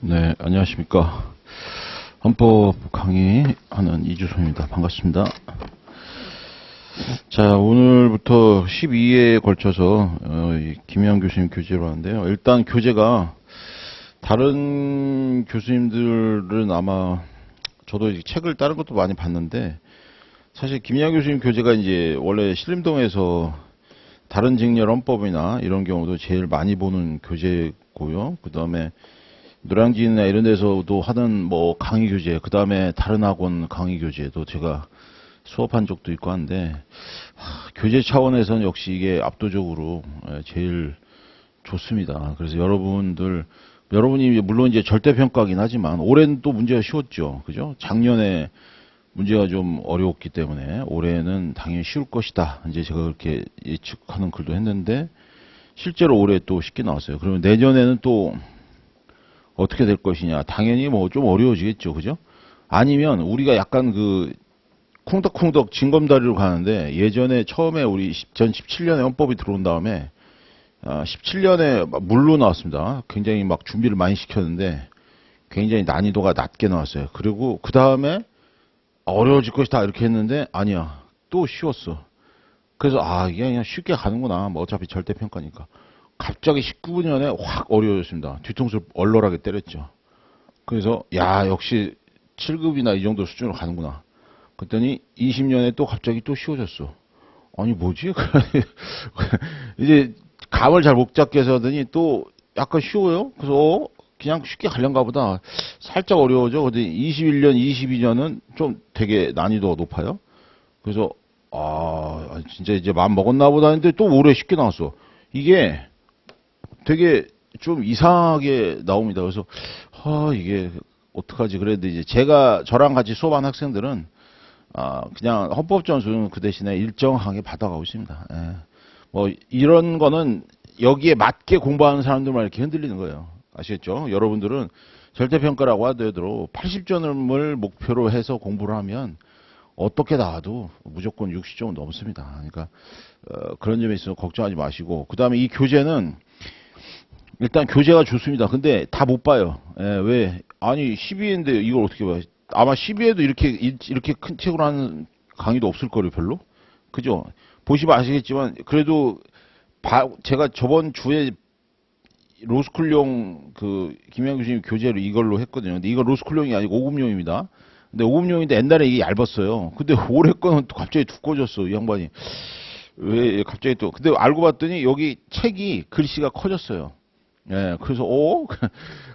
네, 안녕하십니까. 헌법 강의하는 이주성입니다. 반갑습니다. 자, 오늘부터 12회에 걸쳐서 김혜영 교수님 교재로 하는데요. 일단 교재가 다른 교수님들은 아마 저도 책을 다른 것도 많이 봤는데 사실 김혜영 교수님 교재가 이제 원래 신림동에서 다른 직렬 헌법이나 이런 경우도 제일 많이 보는 교재고요. 그 다음에 노량진이나 이런 데서도 하는 뭐 강의 교재, 그 다음에 다른 학원 강의 교재도 제가 수업한 적도 있고 한데, 교재 차원에서는 역시 이게 압도적으로 제일 좋습니다. 그래서 여러분이 물론 이제 절대평가긴 하지만, 올해는 또 문제가 쉬웠죠. 그죠? 작년에 문제가 좀 어려웠기 때문에, 올해는 당연히 쉬울 것이다. 이제 제가 그렇게 예측하는 글도 했는데, 실제로 올해 또 쉽게 나왔어요. 그러면 내년에는 또 어떻게 될 것이냐. 당연히 뭐 좀 어려워지겠죠. 그죠? 아니면 우리가 약간 쿵덕쿵덕 징검다리로 가는데 예전에 처음에 우리 2017년에 헌법이 들어온 다음에 17년에 물로 나왔습니다. 굉장히 막 준비를 많이 시켰는데 굉장히 난이도가 낮게 나왔어요. 그리고 그 다음에 어려워질 것이다 이렇게 했는데 아니야. 또 쉬웠어. 그래서 이게 그냥 쉽게 가는구나. 뭐 어차피 절대평가니까. 갑자기 19년에 확 어려워졌습니다. 뒤통수를 얼얼하게 때렸죠. 그래서 역시 7급이나 이 정도 수준으로 가는구나. 그랬더니 20년에 또 갑자기 또 쉬워졌어. 아니 뭐지? 이제 감을 잘 못 잡게 해서 하더니 또 약간 쉬워요. 그래서 그냥 쉽게 가려는가 보다. 살짝 어려워져. 근데 21년, 22년은 좀 되게 난이도가 높아요. 그래서 진짜 이제 마음 먹었나 보다 했는데 또 올해 쉽게 나왔어. 이게 되게 좀 이상하게 나옵니다. 그래서 이게 어떡하지? 그랬는데 이제 저랑 같이 수업한 학생들은 그냥 헌법 점수는 그 대신에 일정하게 받아가고 있습니다. 예. 뭐 이런 거는 여기에 맞게 공부하는 사람들만 이렇게 흔들리는 거예요. 아시겠죠? 여러분들은 절대평가라고 하더라도 80점을 목표로 해서 공부를 하면 어떻게 나와도 무조건 60점은 넘습니다. 그러니까 그런 점에 있어서 걱정하지 마시고, 그 다음에 이 교재는 일단 교재가 좋습니다. 근데 다 못 봐요. 왜? 아니 12회인데 이걸 어떻게 봐요? 아마 12회도 이렇게 큰 책으로 하는 강의도 없을 거예요, 별로. 그죠? 보시면 아시겠지만 그래도 제가 저번 주에 로스쿨용 김영 교수님 교재로 이걸로 했거든요. 근데 이거 로스쿨용이 아니고 5급용입니다. 근데 5급용인데 옛날에 이게 얇았어요. 근데 올해 거는 또 갑자기 두꺼워졌어, 이 양반이. 왜 갑자기 또. 근데 알고 봤더니 여기 책이 글씨가 커졌어요. 그래서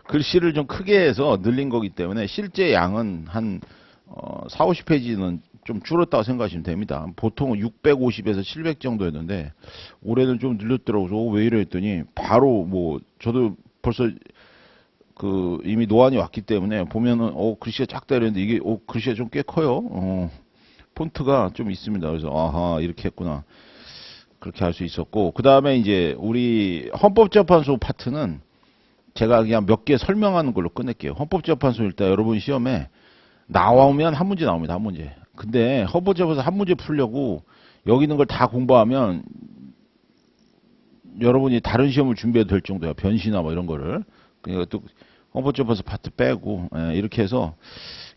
글씨를 좀 크게 해서 늘린 거기 때문에 실제 양은 한 4, 50페이지는 좀 줄었다고 생각하시면 됩니다. 보통은 650에서 700 정도였는데 올해는 좀 늘렸더라고요. 왜 이래 했더니 바로 뭐 저도 벌써 이미 노안이 왔기 때문에 보면은 글씨가 작다 이랬는데 이게 글씨가 좀 꽤 커요. 폰트가 좀 있습니다. 그래서 이렇게 했구나. 그렇게 할 수 있었고, 그 다음에 이제 우리 헌법재판소 파트는 제가 그냥 몇 개 설명하는 걸로 끝낼게요. 헌법재판소 일단 여러분 시험에 나오면 한 문제 나옵니다. 한 문제. 근데 헌법재판소 한 문제 풀려고 여기 있는 걸 다 공부하면 여러분이 다른 시험을 준비해도 될 정도야. 변시나 뭐 이런 거를. 그러니까 또 헌법재판소 파트 빼고 이렇게 해서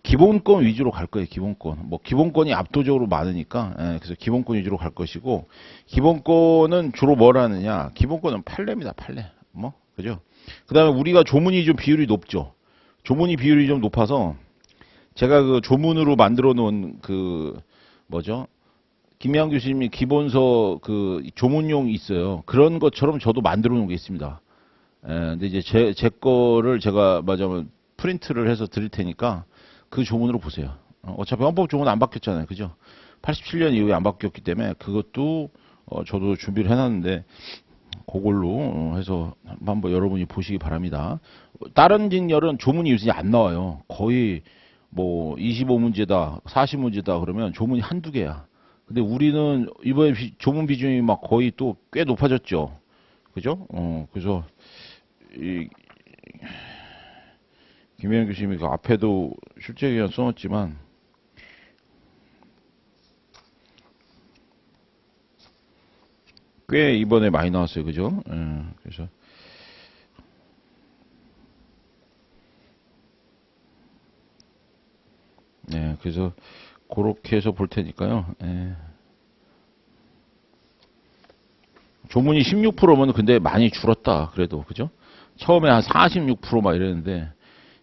기본권 위주로 갈 거예요. 기본권. 뭐 기본권이 압도적으로 많으니까 그래서 기본권 위주로 갈 것이고, 기본권은 주로 뭘 하느냐? 기본권은 판례입니다. 판례. 뭐 그죠? 그다음에 우리가 조문이 좀 비율이 높죠. 조문이 비율이 좀 높아서 제가 조문으로 만들어 놓은 뭐죠? 김양 교수님이 기본서 조문용 있어요. 그런 것처럼 저도 만들어 놓은 게 있습니다. 근데 이제 제 거를 제가 맞으면 프린트를 해서 드릴 테니까 그 조문으로 보세요. 어차피 헌법 조문 안 바뀌었잖아요. 그죠? 87년 이후에 안 바뀌었기 때문에 그것도 저도 준비를 해놨는데 그걸로 해서 한번 여러분이 보시기 바랍니다. 다른 직렬은 조문이 요새 안 나와요. 거의 뭐 25문제다, 40문제다 그러면 조문이 한두 개야. 근데 우리는 이번에 조문 비중이 막 거의 또 꽤 높아졌죠. 그죠? 그래서 이 김혜영 교수님이 그 앞에도 출제 기간 써놨지만 꽤 이번에 많이 나왔어요. 그죠? 그래서 네, 그래서 그렇게 해서 볼 테니까요. 예. 조문이 16%면 근데 많이 줄었다. 그래도 그죠? 처음에 한 46%막 이랬는데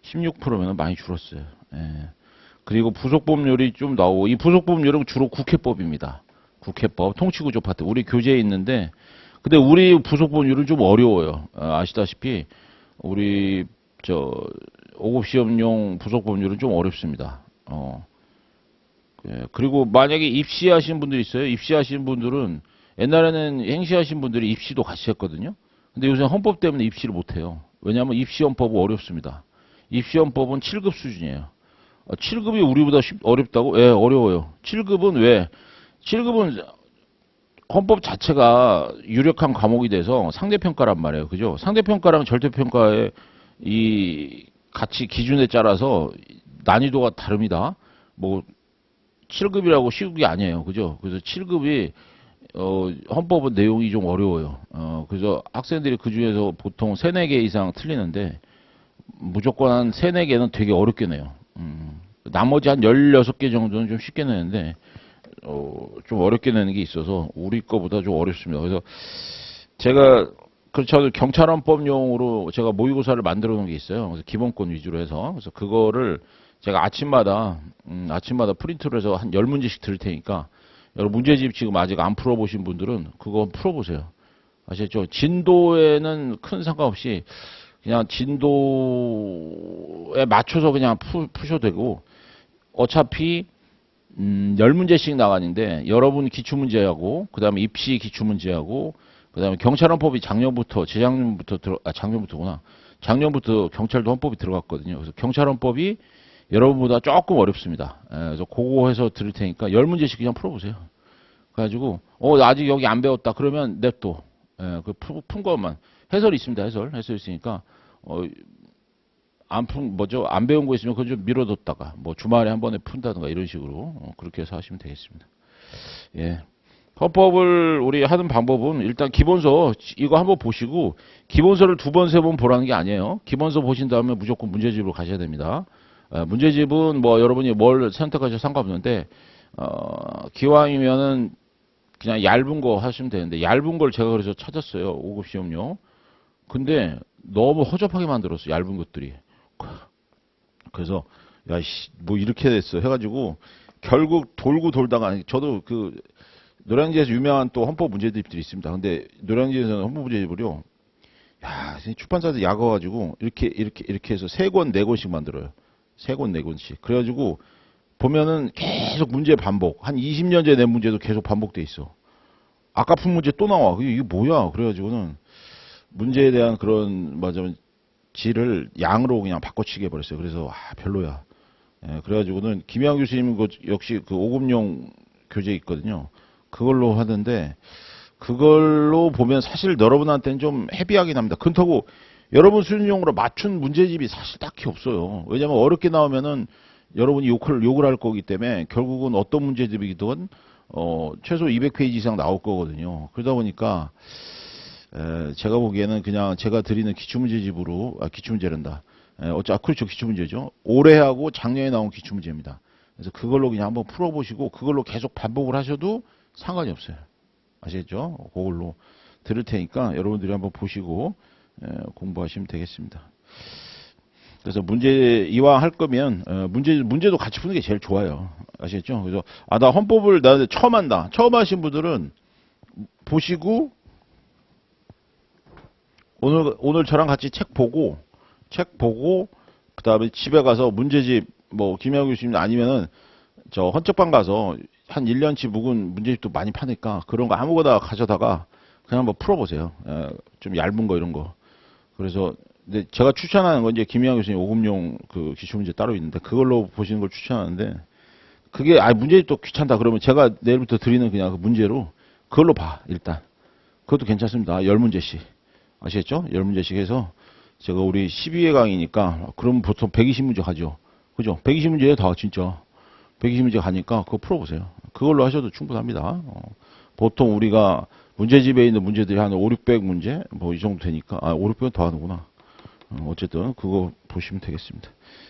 16%면 많이 줄었어요. 예. 그리고 부속법률이 좀 나오고 이 부속법률은 주로 국회법입니다. 국회법, 통치구조 파트 우리 교재에 있는데 근데 우리 부속법률은 좀 어려워요. 아시다시피 우리 저 5급 시험용 부속법률은 좀 어렵습니다. 예, 그리고 만약에 입시하신 분들이 있어요. 입시하신 분들은 옛날에는 행시하신 분들이 입시도 같이 했거든요. 근데 요새 헌법 때문에 입시를 못 해요. 왜냐하면 입시헌법은 어렵습니다. 입시헌법은 7급 수준이에요. 7급이 우리보다 어렵다고? 예, 어려워요. 7급은 왜? 7급은 헌법 자체가 유력한 과목이 돼서 상대평가란 말이에요. 그죠? 상대평가랑 절대평가의 이 같이 기준에 따라서 난이도가 다릅니다. 뭐 7급이라고 쉬운 게 아니에요. 그죠? 그래서 7급이 헌법은 내용이 좀 어려워요. 그래서 학생들이 그 중에서 보통 3, 4개 이상 틀리는데 무조건 한 3, 4개는 되게 어렵게 내요. 나머지 한 16개 정도는 좀 쉽게 내는데 좀 어렵게 내는 게 있어서 우리 거보다 좀 어렵습니다. 그래서 제가 그렇죠. 경찰헌법용으로 제가 모의고사를 만들어 놓은 게 있어요. 그래서 기본권 위주로 해서 그래서 그거를 제가 아침마다 프린트를 해서 한 10문제씩 드릴 테니까 여러분 문제집 지금 아직 안 풀어보신 분들은 그거 풀어보세요. 아시겠죠? 진도에는 큰 상관없이 그냥 진도에 맞춰서 그냥 푸셔도 되고 어차피 10문제씩 나가는데 여러분 기출문제하고 그 다음에 입시 기출문제하고 그 다음에 경찰헌법이 작년부터구나. 작년부터 경찰도 헌법이 들어갔거든요. 그래서 경찰헌법이 여러분보다 조금 어렵습니다. 그래서 그거 해서 드릴 테니까 10문제씩 그냥 풀어보세요. 그래가지고 아직 여기 안 배웠다 그러면 냅둬. 푼 것만 해설이 있습니다. 해설 있으니까 안 배운 거 있으면 그거 좀 미뤄뒀다가 뭐 주말에 한 번에 푼다든가 이런 식으로 그렇게 해서 하시면 되겠습니다. 예. 헌법을 우리 하는 방법은 일단 기본서 이거 한번 보시고 기본서를 2번, 3번 보라는 게 아니에요. 기본서 보신 다음에 무조건 문제집으로 가셔야 됩니다. 문제집은 뭐 여러분이 뭘 선택하셔도 상관없는데 기왕이면은 그냥 얇은 거 하시면 되는데 얇은 걸 제가 그래서 찾았어요. 5급 시험용. 근데 너무 허접하게 만들었어. 얇은 것들이. 그래서 야씨 뭐 이렇게 됐어 해가지고 결국 돌고 돌다가 저도 그 노량진에서 유명한 또 헌법 문제집들이 있습니다. 근데 노량진에서는 헌법 문제집을요. 야 출판사들 약어가지고 이렇게 해서 3권 4권씩 만들어요. 3권 4권씩. 그래가지고 보면은 계속 문제 반복. 한 20년 전에 낸 문제도 계속 반복돼 있어. 아까 푼 문제 또 나와. 이게 뭐야? 그래가지고는 문제에 대한 그런 맞아 질을 양으로 그냥 바꿔치기 해버렸어요. 그래서 별로야. 예, 그래가지고는 김양 교수님 역시 그 5급용 교재 있거든요. 그걸로 하는데 그걸로 보면 사실 여러분한테는 좀 헤비하긴 합니다. 그렇다고 여러분 수준용으로 맞춘 문제집이 사실 딱히 없어요. 왜냐하면 어렵게 나오면은 여러분이 욕을 할 거기 때문에 결국은 어떤 문제집이든 최소 200페이지 이상 나올 거거든요. 그러다 보니까 제가 보기에는 그냥 제가 드리는 기출문제집으로 기출문제란다. 그렇죠. 기출문제죠. 올해하고 작년에 나온 기출문제입니다. 그래서 그걸로 그냥 한번 풀어보시고 그걸로 계속 반복을 하셔도 상관이 없어요. 아시겠죠? 그걸로 들을 테니까 여러분들이 한번 보시고 공부하시면 되겠습니다. 그래서 문제 이왕 할 거면 문제도 같이 푸는 게 제일 좋아요. 아시겠죠? 그래서 나 헌법을 나 처음 한다. 처음 하신 분들은 보시고 오늘 저랑 같이 책 보고 그다음에 집에 가서 문제집 뭐 김양 교수님 아니면은 저 헌책방 가서 한 1년치 묵은 문제집도 많이 파니까 그런 거 아무거나 가져다가 그냥 한번 풀어보세요. 좀 얇은 거 이런 거. 그래서 근데 제가 추천하는 건 이제 김희양 교수님 5급용 그 기출문제 따로 있는데 그걸로 보시는 걸 추천하는데 그게 문제집도 귀찮다 그러면 제가 내일부터 드리는 그냥 그 문제로 그걸로 봐 일단. 그것도 괜찮습니다. 10문제씩. 아시겠죠? 10문제씩 해서 제가 우리 12회 강의니까 그럼 보통 120문제 가죠. 그죠? 120문제에 다 진짜 120문제 가니까 그거 풀어보세요. 그걸로 하셔도 충분합니다. 보통 우리가 문제집에 있는 문제들이 한 5, 600문제 뭐 이 정도 되니까 5, 600은 더 하는구나. 어쨌든 그거 보시 보시면 되겠습니다.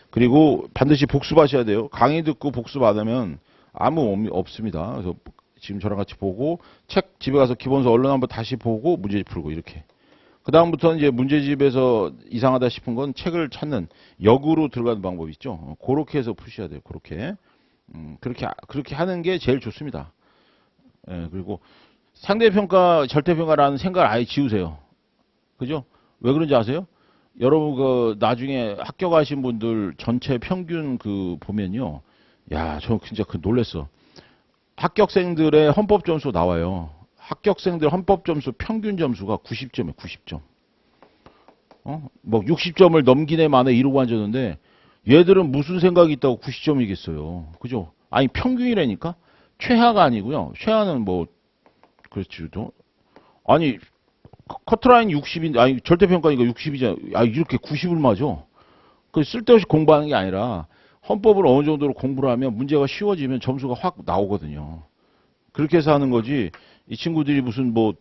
그리고 반드시 복습하셔야 돼요. 강의 듣고 복습 안 하면 아무 없습니다. 그래서 지금 저랑 같이 보고 책 집에 가서 기본서 얼른 한번 다시 보고 문제집 풀고 이렇게. 그 다음부터는 이제 문제집에서 이상하다 싶은 건 책을 찾는 역으로 들어가는 방법이 있죠. 그렇게 해서 푸셔야 돼요. 그렇게. 그렇게 하는 게 제일 좋습니다. 예, 그리고 상대평가, 절대평가라는 생각을 아예 지우세요. 그죠? 왜 그런지 아세요? 여러분 그 나중에 합격하신 분들 전체 평균 그 보면요. 야, 저 진짜 그 놀랬어. 합격생들의 헌법 점수 나와요. 합격생들 헌법 점수 평균 점수가 90점이에요. 90점. 뭐 60점을 넘긴 애 만에 이러고 앉았는데 얘들은 무슨 생각이 있다고 90점이겠어요. 그죠? 아니 평균이라니까? 최하가 아니고요. 최하는 뭐 그렇죠. 아니 커트라인 60인데 아니 절대평가니까 60이잖아. 아 이렇게 90을 맞아. 그 쓸데없이 공부하는 게 아니라 헌법을 어느 정도로 공부를 하면 문제가 쉬워지면 점수가 확 나오거든요. 그렇게 해서 하는 거지. 이 친구들이 무슨 뭐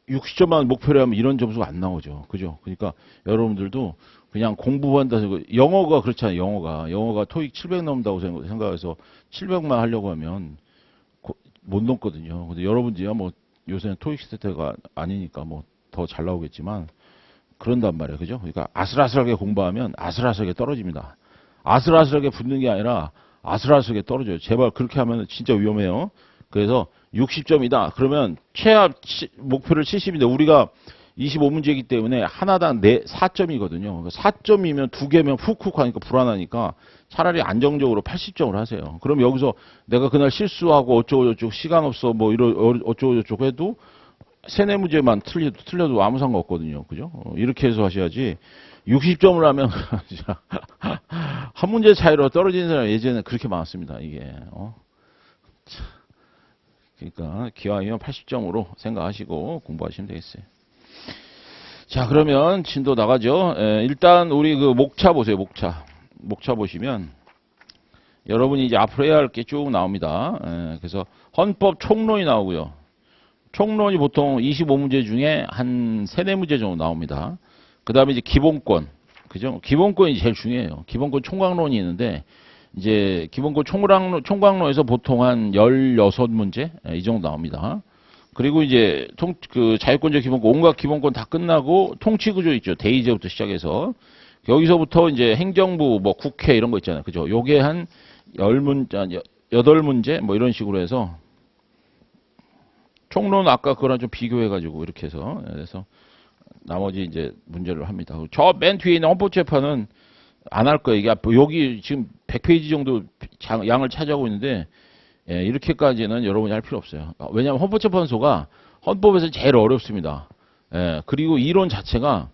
60점만 목표로 하면 이런 점수가 안 나오죠. 그죠? 그러니까 여러분들도 그냥 공부한다 해서 영어가 그렇잖아요. 영어가 토익 700 넘는다고 생각해서 700만 하려고 하면 못 넘거든요. 근데 여러분들이야 뭐 요새는 토익 시대가 아니니까 뭐 더 잘 나오겠지만 그런단 말이에요. 그죠? 그러니까 아슬아슬하게 공부하면 아슬아슬하게 떨어집니다. 아슬아슬하게 붙는 게 아니라 아슬아슬하게 떨어져요. 제발 그렇게 하면 진짜 위험해요. 그래서 60점이다. 그러면 최하 목표를 70인데 우리가 25문제이기 때문에 하나당 4점이거든요. 4점이면 두 개면 훅훅 하니까 불안하니까 차라리 안정적으로 80점을 하세요. 그럼 여기서 내가 그날 실수하고 어쩌고저쩌고 시간 없어 뭐 이런 어쩌고저쩌고 해도 세네 문제만 틀려도 아무 상관 없거든요. 그죠? 이렇게 해서 하셔야지 60점을 하면 한 문제 차이로 떨어지는 사람이 예전에 그렇게 많았습니다. 이게 그러니까 기왕이면 80점으로 생각하시고 공부하시면 되겠어요. 자, 그러면 진도 나가죠. 일단 우리 그 목차 보세요. 목차 보시면 여러분이 이제 앞으로 해야 할 게 쭉 나옵니다. 그래서 헌법 총론이 나오고요. 총론이 보통 25문제 중에 한 3, 4문제 정도 나옵니다. 그 다음에 이제 기본권. 그죠? 기본권이 제일 중요해요. 기본권 총각론이 있는데 이제 기본권 총각론에서 보통 한 16문제 이 정도 나옵니다. 그리고 이제 그 자유권적 기본권, 온갖 기본권 다 끝나고 통치구조 있죠. 대의제부터 시작해서 여기서부터 이제 행정부, 뭐 국회 이런 거 있잖아요. 그죠? 요게 한 8문제 뭐 이런 식으로 해서 총론 아까 그거랑 좀 비교해가지고 이렇게 해서 그래서 나머지 이제 문제를 합니다. 저 맨 뒤에 있는 헌법재판은 안 할 거예요. 이게 여기 지금 100페이지 정도 양을 차지하고 있는데 이렇게까지는 여러분이 할 필요 없어요. 왜냐하면 헌법재판소가 헌법에서 제일 어렵습니다. 그리고 이론 자체가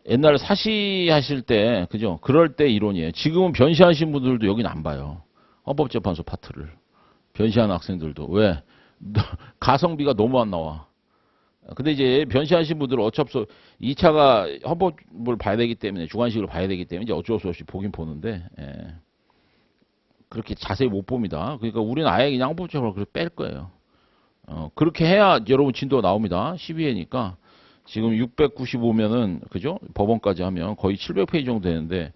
옛날에 사시하실 때 그죠? 그럴 때 이론이에요. 지금은 변시하신 분들도 여기는 안 봐요. 헌법재판소 파트를. 변시하는 학생들도. 왜? 가성비가 너무 안 나와. 근데 이제 변시하신 분들은 어쩔 수 없어. 2차가 헌법을 봐야 되기 때문에 주관식으로 봐야 되기 때문에 이제 어쩔 수 없이 보긴 보는데 그렇게 자세히 못 봅니다. 그러니까 우리는 아예 그냥 헌법적으로 그렇게 뺄 거예요. 그렇게 해야 여러분 진도가 나옵니다. 12회니까 지금 695면은 그죠? 법원까지 하면 거의 700페이지 정도 되는데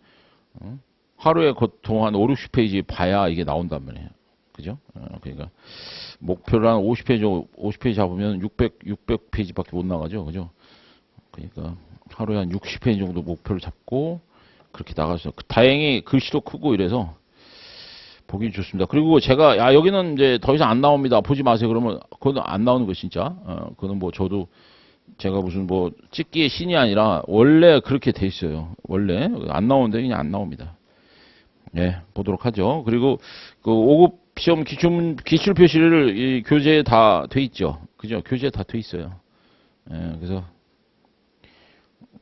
하루에 보통 한 5, 60페이지 봐야 이게 나온단 말이에요. 그죠? 그러니까 목표를 한 50페이지 잡으면 600페이지밖에 못 나가죠. 그죠? 그러니까 하루에 한 60페이지 정도 목표를 잡고 그렇게 나가서 다행히 글씨도 크고 이래서 보기 좋습니다. 그리고 제가 여기는 이제 더 이상 안 나옵니다. 보지 마세요. 그러면 그건 안 나오는 거 진짜. 그거는 뭐 저도 제가 무슨 뭐 찍기의 신이 아니라 원래 그렇게 돼 있어요. 원래 안 나오는데 그냥 안 나옵니다. 보도록 하죠. 그리고 그 5급 시험 기출 표시를 이 교재에 다 돼 있죠. 그죠? 교재에 다 돼 있어요. 그래서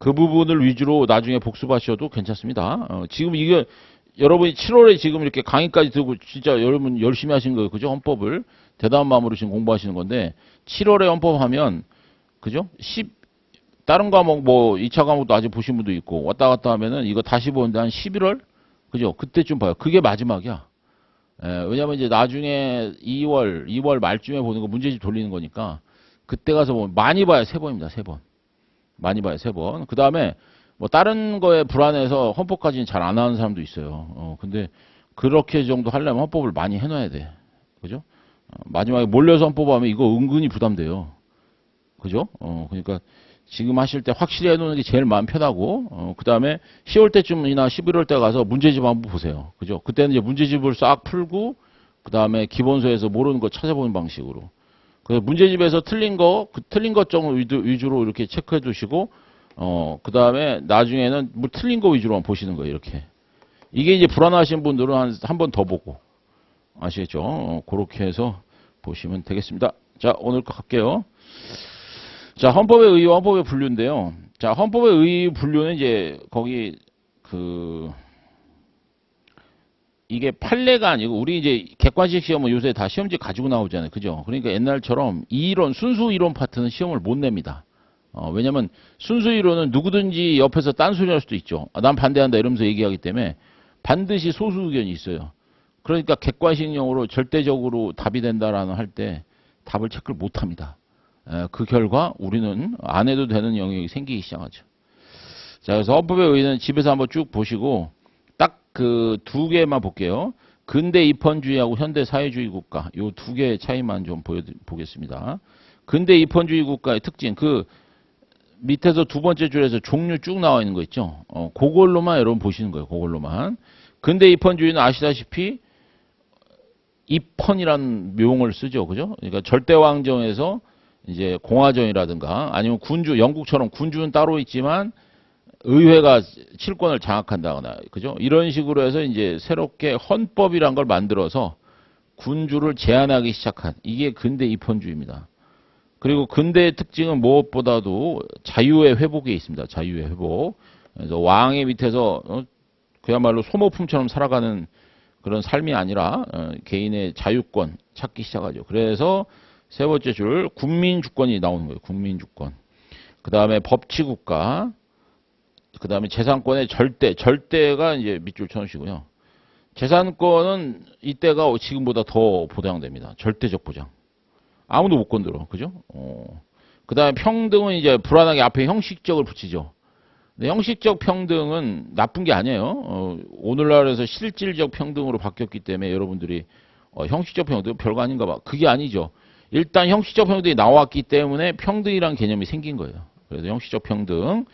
그 부분을 위주로 나중에 복습하셔도 괜찮습니다. 지금 이게 여러분이 7월에 지금 이렇게 강의까지 듣고 진짜 여러분 열심히 하신 거예요. 그죠? 헌법을 대단한 마음으로 지금 공부하시는 건데 7월에 헌법하면 그죠? 다른 과목 뭐 2차 과목도 아직 보신 분도 있고 왔다 갔다 하면은 이거 다시 보는데 한 11월? 그죠? 그때쯤 봐요. 그게 마지막이야. 왜냐면 이제 나중에 2월 말쯤에 보는 거 문제집 돌리는 거니까 그때 가서 보면 많이 봐야 3번입니다. 3번. 많이 봐야 3번. 그 다음에 뭐 다른 거에 불안해서 헌법까지는 잘 안 하는 사람도 있어요. 근데 그렇게 정도 하려면 헌법을 많이 해놔야 돼. 그죠? 마지막에 몰려서 헌법하면 이거 은근히 부담돼요. 그죠? 그러니까 지금 하실 때 확실히 해놓는 게 제일 마음 편하고, 그 다음에 10월 때쯤이나 11월 때 가서 문제집 한번 보세요. 그죠? 그때는 이제 문제집을 싹 풀고, 그 다음에 기본서에서 모르는 거 찾아보는 방식으로. 그래서 문제집에서 틀린 것 정도 위주로 이렇게 체크해 두시고, 그 다음에 나중에는 뭐 틀린 거 위주로만 보시는 거예요, 이렇게. 이게 이제 불안하신 분들은 한 번 더 보고. 아시겠죠? 그렇게 해서 보시면 되겠습니다. 자, 오늘 거 갈게요. 자, 헌법의 의의와 헌법의 분류인데요. 자, 헌법의 의의 분류는 이제 거기 이게 판례가 아니고 우리 이제 객관식 시험은 요새 다 시험지 가지고 나오잖아요. 그죠? 그러니까 옛날처럼 이론, 순수 이론 파트는 시험을 못 냅니다. 왜냐면 순수 이론은 누구든지 옆에서 딴소리 할 수도 있죠. 난 반대한다 이러면서 얘기하기 때문에 반드시 소수 의견이 있어요. 그러니까 객관식용으로 절대적으로 답이 된다라는 할 때 답을 체크를 못 합니다. 그 결과 우리는 안 해도 되는 영역이 생기기 시작하죠. 자, 그래서 헌법의 의의는 집에서 한번 쭉 보시고 딱 그 두 개만 볼게요. 근대 입헌주의하고 현대 사회주의 국가 요 두 개의 차이만 좀 보겠습니다. 근대 입헌주의 국가의 특징 그 밑에서 두 번째 줄에서 종류 쭉 나와 있는 거 있죠. 그걸로만 여러분 보시는 거예요. 그걸로만. 근대 입헌주의는 아시다시피 입헌이라는 묘용을 쓰죠. 그죠? 그러니까 절대왕정에서 이제 공화정이라든가 아니면 군주, 영국처럼 군주는 따로 있지만 의회가 칠권을 장악한다거나, 그죠? 이런 식으로 해서 이제 새롭게 헌법이란 걸 만들어서 군주를 제한하기 시작한 이게 근대 입헌주의입니다. 그리고 근대의 특징은 무엇보다도 자유의 회복에 있습니다. 자유의 회복. 그래서 왕의 밑에서 그야말로 소모품처럼 살아가는 그런 삶이 아니라 개인의 자유권 찾기 시작하죠. 그래서 세 번째 줄 국민주권이 나오는 거예요. 국민주권. 그 다음에 법치국가. 그 다음에 재산권의 절대가 이제 밑줄 쳐놓으시고요. 재산권은 이때가 지금보다 더 보장됩니다. 절대적 보장. 아무도 못 건드려. 그죠? 그 다음에 평등은 이제 불안하게 앞에 형식적을 붙이죠. 근데 형식적 평등은 나쁜 게 아니에요. 오늘날에서 실질적 평등으로 바뀌었기 때문에 여러분들이 형식적 평등 별거 아닌가 봐. 그게 아니죠. 일단 형식적 평등이 나왔기 때문에 평등이란 개념이 생긴 거예요. 그래서 형식적 평등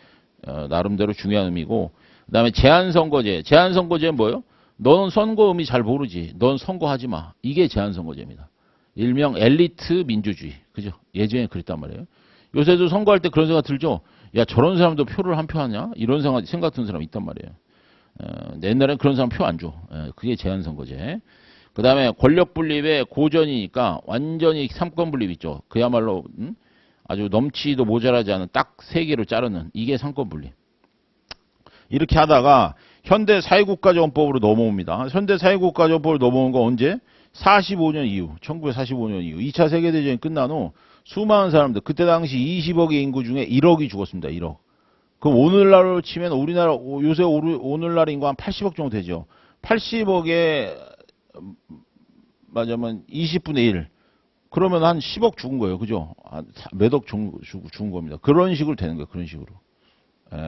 나름대로 중요한 의미고 그 다음에 제한선거제. 제한선거제는 뭐예요? 너는 선거 의미 잘 모르지. 넌 선거하지 마. 이게 제한선거제입니다. 일명 엘리트 민주주의. 그죠? 예전에 그랬단 말이에요. 요새도 선거할 때 그런 생각 들죠? 야, 저런 사람도 표를 한 표 하냐? 이런 생각 드는 사람 있단 말이에요. 옛날엔 그런 사람 표 안 줘. 그게 제한선거제. 그 다음에 권력분립의 고전이니까 완전히 삼권분립 있죠. 그야말로 아주 넘치도 모자라지 않은 딱 세 개로 자르는 이게 삼권분립. 이렇게 하다가 현대 사회국가정법으로 넘어옵니다. 현대 사회국가정법으로 넘어온 건 언제? 45년 이후, 1945년 이후 2차 세계대전이 끝난 후 수많은 사람들, 그때 당시 20억의 인구 중에 1억이 죽었습니다. 1억. 그럼 오늘날로 치면 우리나라 요새 오늘날 인구 한 80억 정도 되죠. 80억에 맞으면 20분의 1. 그러면 한 10억 죽은 거예요. 그죠? 몇 억 죽은 겁니다. 그런 식으로 되는 거예요. 그런 식으로.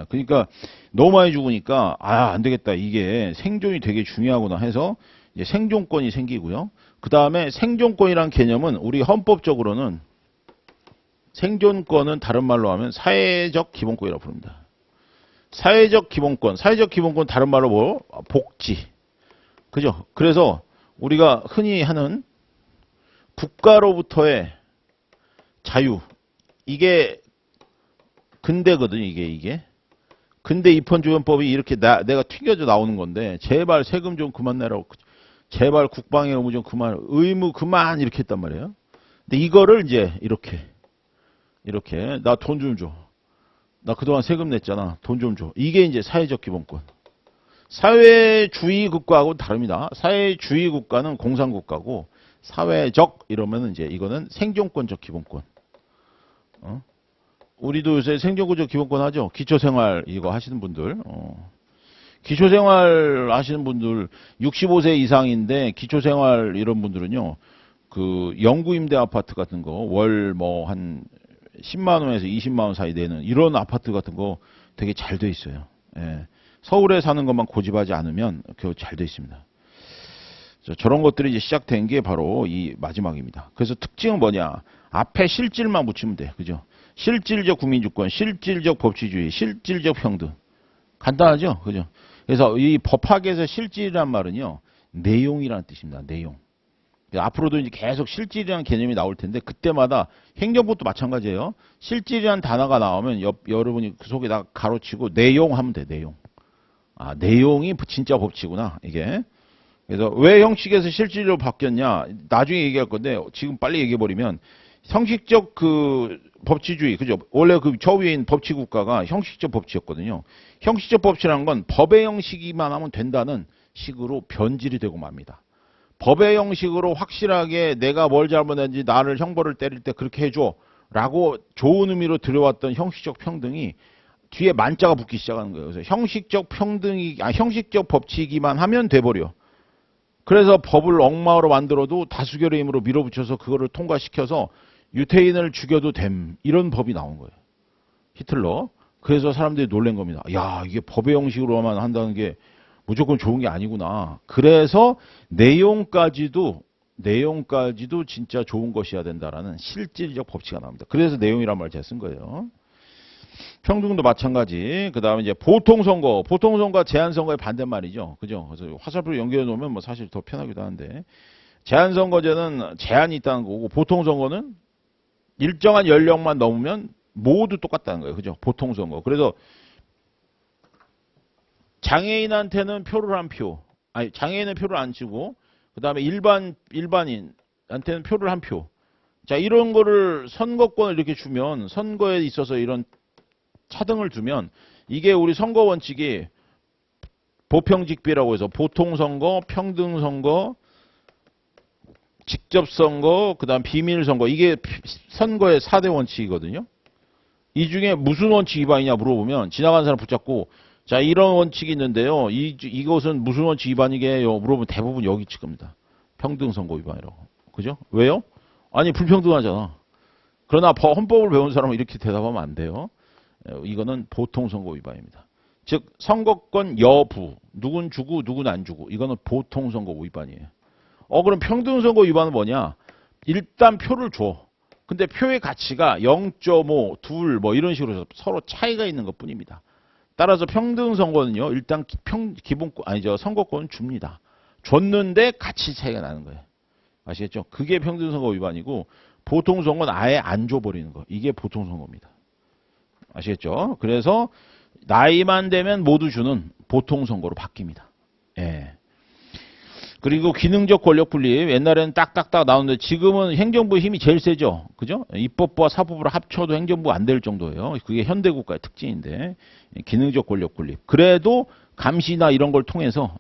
그러니까 너무 많이 죽으니까 안 되겠다. 이게 생존이 되게 중요하구나 해서 이제 생존권이 생기고요. 그 다음에 생존권이란 개념은 우리 헌법적으로는 생존권은 다른 말로 하면 사회적 기본권이라고 부릅니다. 사회적 기본권 다른 말로 뭐? 복지. 그죠? 그래서 우리가 흔히 하는 국가로부터의 자유. 이게 근대거든요. 이게. 근대 입헌조연법이 이렇게 내가 튀겨져 나오는 건데 제발 세금 좀 그만 내라고. 제발 국방의 의무 좀 그만. 의무 그만 이렇게 했단 말이에요. 근데 이거를 이제 이렇게 나 돈 좀 줘. 나 그동안 세금 냈잖아. 돈 좀 줘. 이게 이제 사회적 기본권. 사회주의 국가하고 다릅니다. 사회주의 국가는 공산국가고 사회적 이러면 이제 이거는 생존권적 기본권. 우리도 요새 생존권적 기본권 하죠. 기초생활 이거 하시는 분들. 기초생활 하시는 분들 65세 이상인데 기초생활 이런 분들은요. 그 영구임대 아파트 같은 거 월 뭐 한 10만 원에서 20만 원 사이 되는 이런 아파트 같은 거 되게 잘 돼 있어요. 예. 서울에 사는 것만 고집하지 않으면 그 잘 돼 있습니다. 저런 것들이 이제 시작된 게 바로 이 마지막입니다. 그래서 특징은 뭐냐? 앞에 실질만 붙이면 돼. 그죠? 실질적 국민주권, 실질적 법치주의, 실질적 평등. 간단하죠? 그죠? 그래서 이 법학에서 실질이란 말은요, 내용이라는 뜻입니다. 내용. 앞으로도 이제 계속 실질이라는 개념이 나올 텐데, 그때마다 행정법도 마찬가지예요. 실질이라는 단어가 나오면 여러분이 그 속에다 가로치고 내용 하면 돼, 내용. 아, 내용이 진짜 법치구나, 이게. 그래서 왜 형식에서 실질로 바뀌었냐? 나중에 얘기할 건데, 지금 빨리 얘기해버리면, 형식적 그 법치주의, 그죠? 원래 그 저 위에 있는 법치국가가 형식적 법치였거든요. 형식적 법치라는 건 법의 형식이만 하면 된다는 식으로 변질이 되고 맙니다. 법의 형식으로 확실하게 내가 뭘 잘못했는지 나를 형벌을 때릴 때 그렇게 해줘 라고 좋은 의미로 들여왔던 형식적 평등이 뒤에 만자가 붙기 시작하는 거예요. 그래서 형식적 평등이, 형식적 법치기만 하면 돼버려. 그래서 법을 엉망으로 만들어도 다수결의 힘으로 밀어붙여서 그거를 통과시켜서 유태인을 죽여도 됨. 이런 법이 나온 거예요. 히틀러. 그래서 사람들이 놀란 겁니다. 야, 이게 법의 형식으로만 한다는 게 무조건 좋은 게 아니구나. 그래서 내용까지도 진짜 좋은 것이어야 된다라는 실질적 법칙가 나옵니다. 그래서 내용이란 말을 제가 쓴 거예요. 평등도 마찬가지. 그 다음에 이제 보통선거. 보통선거와 제한선거의 반대말이죠. 그죠? 그래서 화살표로 연결해 놓으면 뭐 사실 더 편하기도 한데. 제한선거제는 제한이 있다는 거고, 보통선거는 일정한 연령만 넘으면 모두 똑같다는 거예요. 그죠? 보통선거. 그래서 장애인한테는 표를 한 표. 아니, 장애인은 표를 안 치고, 그 다음에 일반인한테는 표를 한 표. 자, 이런 거를 선거권을 이렇게 주면, 선거에 있어서 이런 차등을 두면, 이게 우리 선거 원칙이 보평직비라고 해서 보통선거, 평등선거, 직접선거, 그 다음 비밀선거. 이게 선거의 4대 원칙이거든요. 이 중에 무슨 원칙 위반이냐 물어보면, 지나가는 사람 붙잡고, 자, 이런 원칙이 있는데요. 이것은 무슨 원칙 위반이게요? 물어보면 대부분 여기 찍습니다. 평등선거 위반이라고. 그죠? 왜요? 아니, 불평등하잖아. 그러나 헌법을 배운 사람은 이렇게 대답하면 안 돼요. 이거는 보통선거 위반입니다. 즉, 선거권 여부. 누군 주고 누군 안 주고. 이거는 보통선거 위반이에요. 그럼 평등선거 위반은 뭐냐? 일단 표를 줘. 근데 표의 가치가 0.5, 2, 뭐 이런 식으로 해서 서로 차이가 있는 것 뿐입니다. 따라서 평등선거는요, 일단 선거권은 줍니다. 줬는데 가치 차이가 나는 거예요. 아시겠죠? 그게 평등선거 위반이고, 보통선거는 아예 안 줘버리는 거. 이게 보통선거입니다. 아시겠죠? 그래서, 나이만 되면 모두 주는 보통선거로 바뀝니다. 예. 그리고 기능적 권력 분립. 옛날에는 딱딱딱 나오는데 지금은 행정부의 힘이 제일 세죠. 그죠? 입법부와 사법부를 합쳐도 행정부가 안 될 정도예요. 그게 현대국가의 특징인데. 기능적 권력 분립. 그래도 감시나 이런 걸 통해서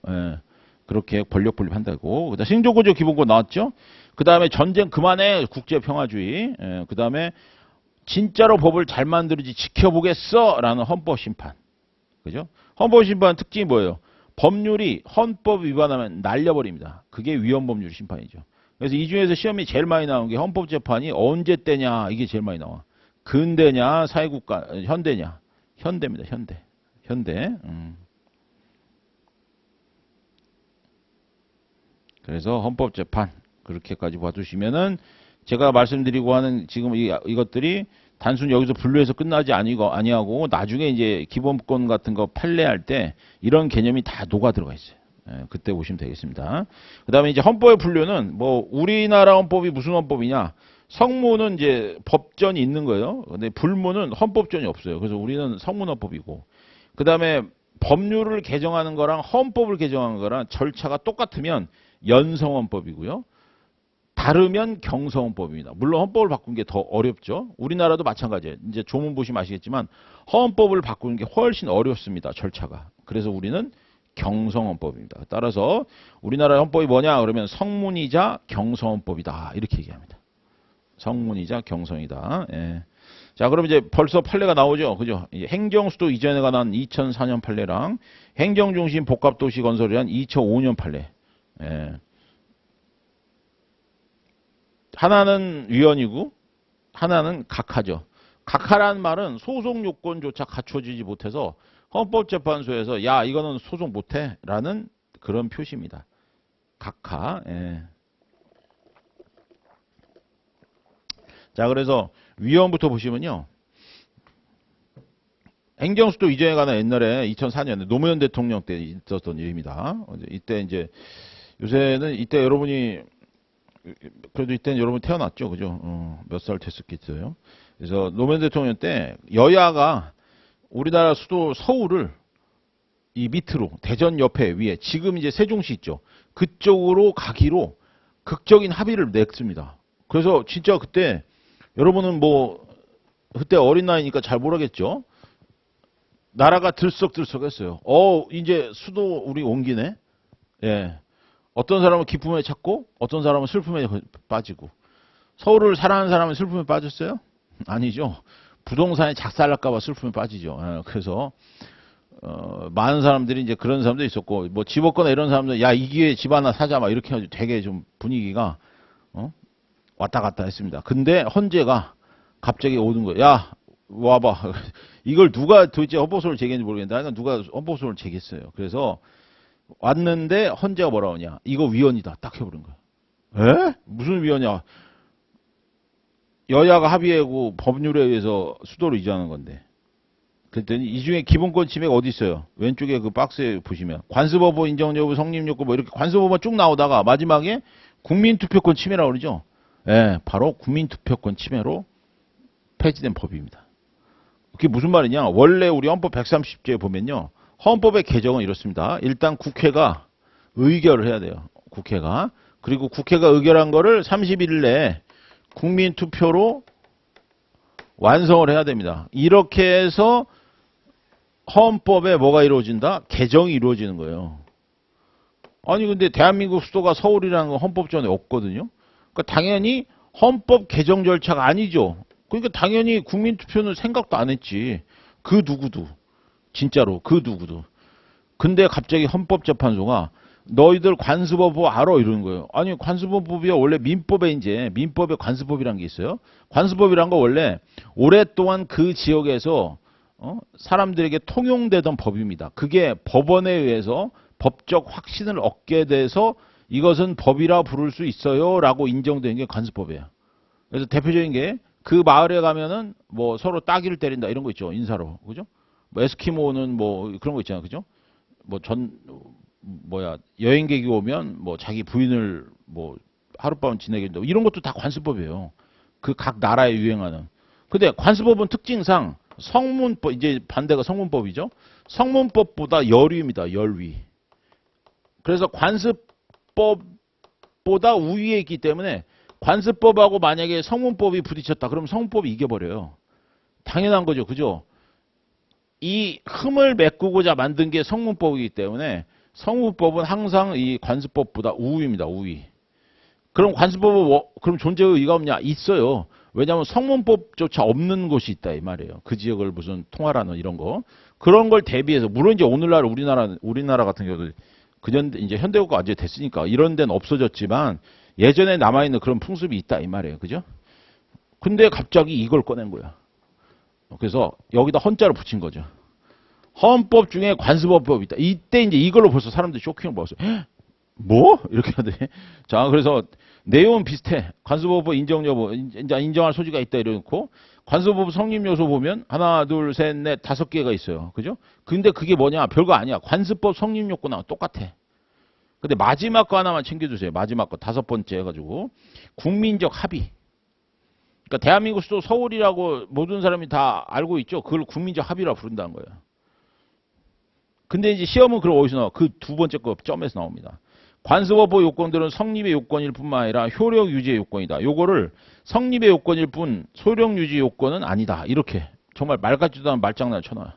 그렇게 권력 분립한다고. 그다음 행정구조 기본권 나왔죠. 그다음에 전쟁 그만해 국제평화주의. 그다음에 진짜로 법을 잘 만들지 지켜보겠어라는 헌법심판. 그죠? 헌법심판 특징이 뭐예요? 법률이 헌법 위반하면 날려버립니다. 그게 위헌법률 심판이죠. 그래서 이 중에서 시험이 제일 많이 나온 게 헌법재판이 언제 때냐 이게 제일 많이 나와. 근대냐 사회국가 현대냐. 현대입니다. 현대. 그래서 헌법재판 그렇게까지 봐두시면은 제가 말씀드리고 하는 지금 이것들이 단순히 여기서 분류해서 끝나지 아니하고 나중에 이제 기본권 같은 거 판례할 때 이런 개념이 다 녹아 들어가 있어요. 그때 보시면 되겠습니다. 그 다음에 이제 헌법의 분류는 뭐 우리나라 헌법이 무슨 헌법이냐? 성문은 이제 법전이 있는 거예요. 근데 불문은 헌법전이 없어요. 그래서 우리는 성문헌법이고. 그 다음에 법률을 개정하는 거랑 헌법을 개정하는 거랑 절차가 똑같으면 연성헌법이고요. 다르면 경성헌법입니다. 물론 헌법을 바꾸는 게 더 어렵죠. 우리나라도 마찬가지예요. 이제 조문 보시면 아시겠지만 헌법을 바꾸는 게 훨씬 어렵습니다. 절차가. 그래서 우리는 경성헌법입니다. 따라서 우리나라 헌법이 뭐냐 그러면 성문이자 경성헌법이다. 이렇게 얘기합니다. 성문이자 경성이다. 예. 자, 그럼 이제 벌써 판례가 나오죠. 그죠? 행정수도 이전에 관한 2004년 판례랑 행정중심 복합도시 건설에 대한 2005년 판례. 예. 하나는 위헌이고 하나는 각하죠. 각하라는 말은 소송 요건조차 갖춰지지 못해서 헌법재판소에서 야 이거는 소송 못해 라는 그런 표시입니다. 각하. 예. 자 그래서 위헌부터 보시면요. 행정수도 이전에 관한 옛날에 2004년에 노무현 대통령 때 있었던 일입니다. 이때 이제 요새는 이때 여러분이 그래도 이때는 여러분 태어났죠, 그죠? 몇 살 됐었겠어요. 그래서 노무현 대통령 때 여야가 우리나라 수도 서울을 이 밑으로 대전 옆에 위에 지금 이제 세종시 있죠. 그쪽으로 가기로 극적인 합의를 냈습니다. 그래서 진짜 그때 여러분은 뭐 그때 어린 나이니까 잘 모르겠죠. 나라가 들썩들썩했어요. 이제 수도 우리 옮기네. 예. 어떤 사람은 기쁨에 찾고 어떤 사람은 슬픔에 빠지고. 서울을 사랑하는 사람은 슬픔에 빠졌어요? 아니죠. 부동산에 작살날까 봐 슬픔에 빠지죠. 예. 그래서 많은 사람들이 이제 그런 사람도 있었고 뭐 집 없거나 이런 사람들 야 이 기회에 집 하나 사자 막 이렇게 해가지고 되게 좀 분위기가 왔다 갔다 했습니다. 근데 헌재가 갑자기 오는 거예요. 야 와봐. 이걸 누가 도대체 헌법소를 제기했는지 모르겠는데 하여간 누가 헌법소를 제기했어요. 그래서 왔는데 헌재가 뭐라 하냐. 이거 위헌이다. 딱 해버린 거예요. 에? 무슨 위헌이야. 여야가 합의하고 법률에 의해서 수도를 이전하는 건데. 그랬더니 이 중에 기본권 침해가 어디 있어요? 왼쪽에 그 박스에 보시면 관습법원 인정 여부 성립 요건 뭐 이렇게 관습법원 쭉 나오다가 마지막에 국민투표권 침해라고 그러죠. 예, 바로 국민투표권 침해로 폐지된 법입니다. 그게 무슨 말이냐? 원래 우리 헌법 130조에 보면요. 헌법의 개정은 이렇습니다. 일단 국회가 의결을 해야 돼요. 국회가. 그리고 국회가 의결한 거를 31일 내에 국민투표로 완성을 해야 됩니다. 이렇게 해서 헌법에 뭐가 이루어진다? 개정이 이루어지는 거예요. 아니 근데 대한민국 수도가 서울이라는 건 헌법전에 없거든요. 그러니까 당연히 헌법 개정 절차가 아니죠. 그러니까 당연히 국민투표는 생각도 안 했지. 그 누구도. 진짜로 그 누구도. 근데 갑자기 헌법재판소가 너희들 관습법 알아? 이러는 거예요. 아니 관습법이야 원래 민법에 이제 민법에 관습법이라는 게 있어요. 관습법이란 거 원래 오랫동안 그 지역에서 사람들에게 통용되던 법입니다. 그게 법원에 의해서 법적 확신을 얻게 돼서 이것은 법이라 부를 수 있어요 라고 인정된 게 관습법이에요. 그래서 대표적인 게 그 마을에 가면은 뭐 서로 따귀를 때린다 이런 거 있죠. 인사로. 그죠? 뭐 에스키모는 뭐 그런 거 있잖아요. 그죠? 뭐 여행객이 오면 뭐 자기 부인을 뭐 하룻밤 지내게 된다. 이런 것도 다 관습법이에요. 그 각 나라에 유행하는. 근데 관습법은 특징상 성문법, 이제 반대가 성문법이죠. 성문법보다 열위입니다. 열위. 그래서 관습법보다 우위에 있기 때문에 관습법하고 만약에 성문법이 부딪혔다. 그럼 성문법이 이겨버려요. 당연한 거죠. 그죠? 이 흠을 메꾸고자 만든 게 성문법이기 때문에 성문법은 항상 이 관습법보다 우위입니다. 우위. 그럼 관습법은 그럼 존재의 의의가 없냐? 있어요. 왜냐하면 성문법조차 없는 곳이 있다 이 말이에요. 그 지역을 무슨 통할하는 이런 거. 그런 걸 대비해서 물론 이제 오늘날 우리나라 같은 경우도 그전 이제 현대국가 완전히 됐으니까 이런 데는 없어졌지만 예전에 남아있는 그런 풍습이 있다 이 말이에요. 그죠? 근데 갑자기 이걸 꺼낸 거야. 그래서 여기다 헌자를 붙인 거죠. 헌법 중에 관습법이 있다. 이때 이제 이걸로 벌써 사람들이 쇼킹을 먹었어요. 뭐? 이렇게 하더니. 자, 그래서 내용은 비슷해. 관습법 인정 여부, 인정할 소지가 있다 이러놓고 관습법 성립 요소 보면 하나, 둘, 셋, 넷, 5개가 있어요. 그죠? 근데 그게 뭐냐? 별거 아니야. 관습법 성립 요건하고 똑같아. 근데 마지막 거 하나만 챙겨주세요. 마지막 거 5번째 해가지고 국민적 합의. 그러니까 대한민국 수도 서울이라고 모든 사람이 다 알고 있죠. 그걸 국민적 합의라고 부른다는 거예요. 근데 이제 시험은 그걸 어디서 나와? 그 두 번째 거 점에서 나옵니다. 관습법의 요건들은 성립의 요건일 뿐만 아니라 효력 유지의 요건이다. 요거를 성립의 요건일 뿐 효력 유지 요건은 아니다. 이렇게 정말 말 같지도 않은 말장난을 쳐놔요.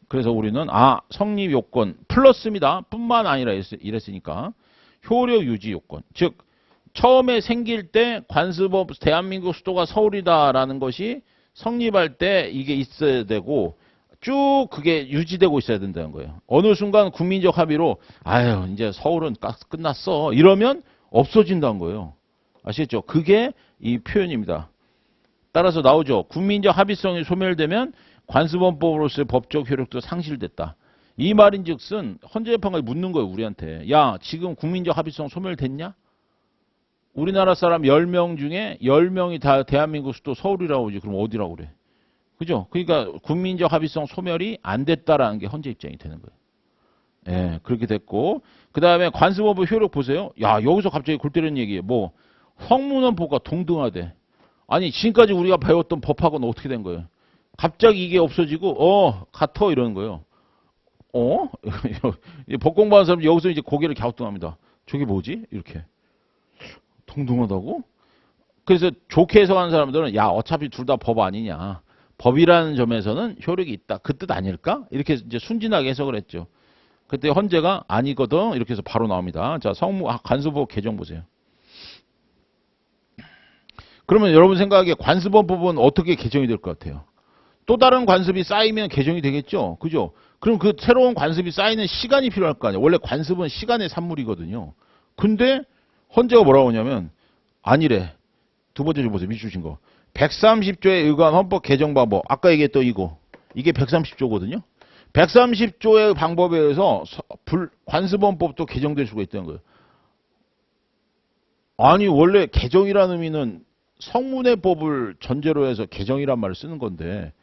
그래서 우리는 성립 요건 플러스입니다. 뿐만 아니라 이랬으니까 효력 유지 요건. 즉 처음에 생길 때 관습법 대한민국 수도가 서울이다라는 것이 성립할 때 이게 있어야 되고 쭉 그게 유지되고 있어야 된다는 거예요. 어느 순간 국민적 합의로 아유 이제 서울은 끝났어 이러면 없어진다는 거예요. 아시겠죠? 그게 이 표현입니다. 따라서 나오죠. 국민적 합의성이 소멸되면 관습원법으로서의 법적 효력도 상실됐다. 이 말인즉슨 헌재재판관이 묻는 거예요. 우리한테. 야, 지금 국민적 합의성 소멸됐냐? 우리나라 사람 10명 중에 10명이 다 대한민국 수도 서울이라고 하지. 그럼 어디라고 그래? 그죠? 그러니까 국민적 합의성 소멸이 안 됐다라는 게 헌재 입장이 되는 거예요. 예, 그렇게 됐고. 그 다음에 관습원법 효력 보세요. 야, 여기서 갑자기 골 때리는 얘기예요. 뭐, 성문헌법과 동등하대. 아니, 지금까지 우리가 배웠던 법하고는 어떻게 된 거예요? 갑자기 이게 없어지고, 같아, 이러는 거예요. 법 공부하는 사람 여기서 이제 고개를 갸우뚱합니다. 저게 뭐지? 이렇게. 동등하다고? 그래서 좋게 해석하는 사람들은, 야, 어차피 둘 다 법 아니냐. 법이라는 점에서는 효력이 있다. 그 뜻 아닐까? 이렇게 이제 순진하게 해석을 했죠. 그때 헌재가 아니거든. 이렇게 해서 바로 나옵니다. 자, 관습법 개정 보세요. 그러면 여러분 생각에 관습원법은 어떻게 개정이 될 것 같아요? 또 다른 관습이 쌓이면 개정이 되겠죠? 그죠? 그럼 그 새로운 관습이 쌓이는 시간이 필요할 거 아니에요? 원래 관습은 시간의 산물이거든요. 근데 헌재가 뭐라고 하냐면 아니래. 두 번째 좀 보세요. 밑주신 거. 130조에 의거한 헌법 개정 방법. 아까 얘기했던 이거. 이게 130조거든요. 130조의 방법에 의해서 관습원법도 개정될 수가 있다는 거예요. 아니 원래 개정이라는 의미는 성문회법을 전제로 해서 개정이란 말을 쓰는 건데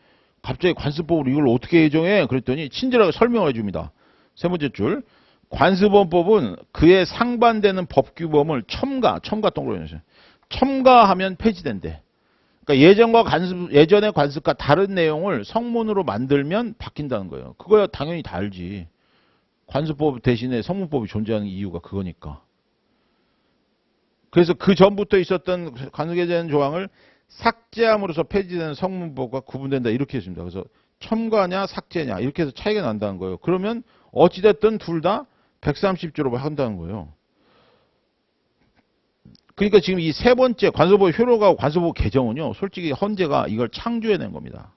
갑자기 관습법으로 이걸 어떻게 개정해? 그랬더니 친절하게 설명을 해줍니다. 세 번째 줄. 관습원법은 그에 상반되는 법규범을 첨가 동그라미 해주세요. 첨가하면 폐지된대. 그러니까 예전의 관습과 다른 내용을 성문으로 만들면 바뀐다는 거예요. 그거야 당연히 다 알지. 관습법 대신에 성문법이 존재하는 이유가 그거니까. 그래서 그 전부터 있었던 관습개정 조항을 삭제함으로써 폐지되는 성문법과 구분된다. 이렇게 했습니다. 그래서 첨가냐 삭제냐 이렇게 해서 차이가 난다는 거예요. 그러면 어찌됐든 둘 다 130조로 한다는 거예요. 그러니까 지금 이 세 번째 관습법 효력하고 관습법 개정은요. 솔직히 헌재가 이걸 창조해낸 겁니다.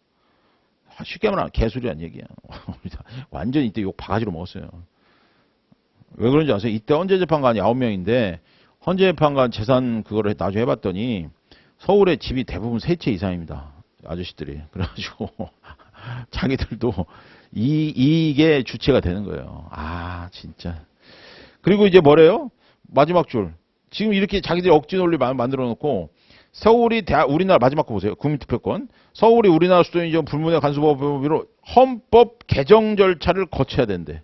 쉽게 말하면 개소리한 얘기야. 완전히 이때 욕 바가지로 먹었어요. 왜 그런지 아세요? 이때 헌재재판관이 9명인데 헌재재판관 재산 그거를 나중에 해봤더니 서울에 집이 대부분 3채 이상입니다. 아저씨들이. 그래가지고 자기들도 이게 주체가 되는 거예요. 아 진짜. 그리고 이제 뭐래요? 마지막 줄. 지금 이렇게 자기들이 억지 논리 만들어 놓고 서울이 우리나라 마지막 거 보세요. 국민투표권. 서울이 우리나라 수도인 불문의 간수법으로 헌법 개정 절차를 거쳐야 된대.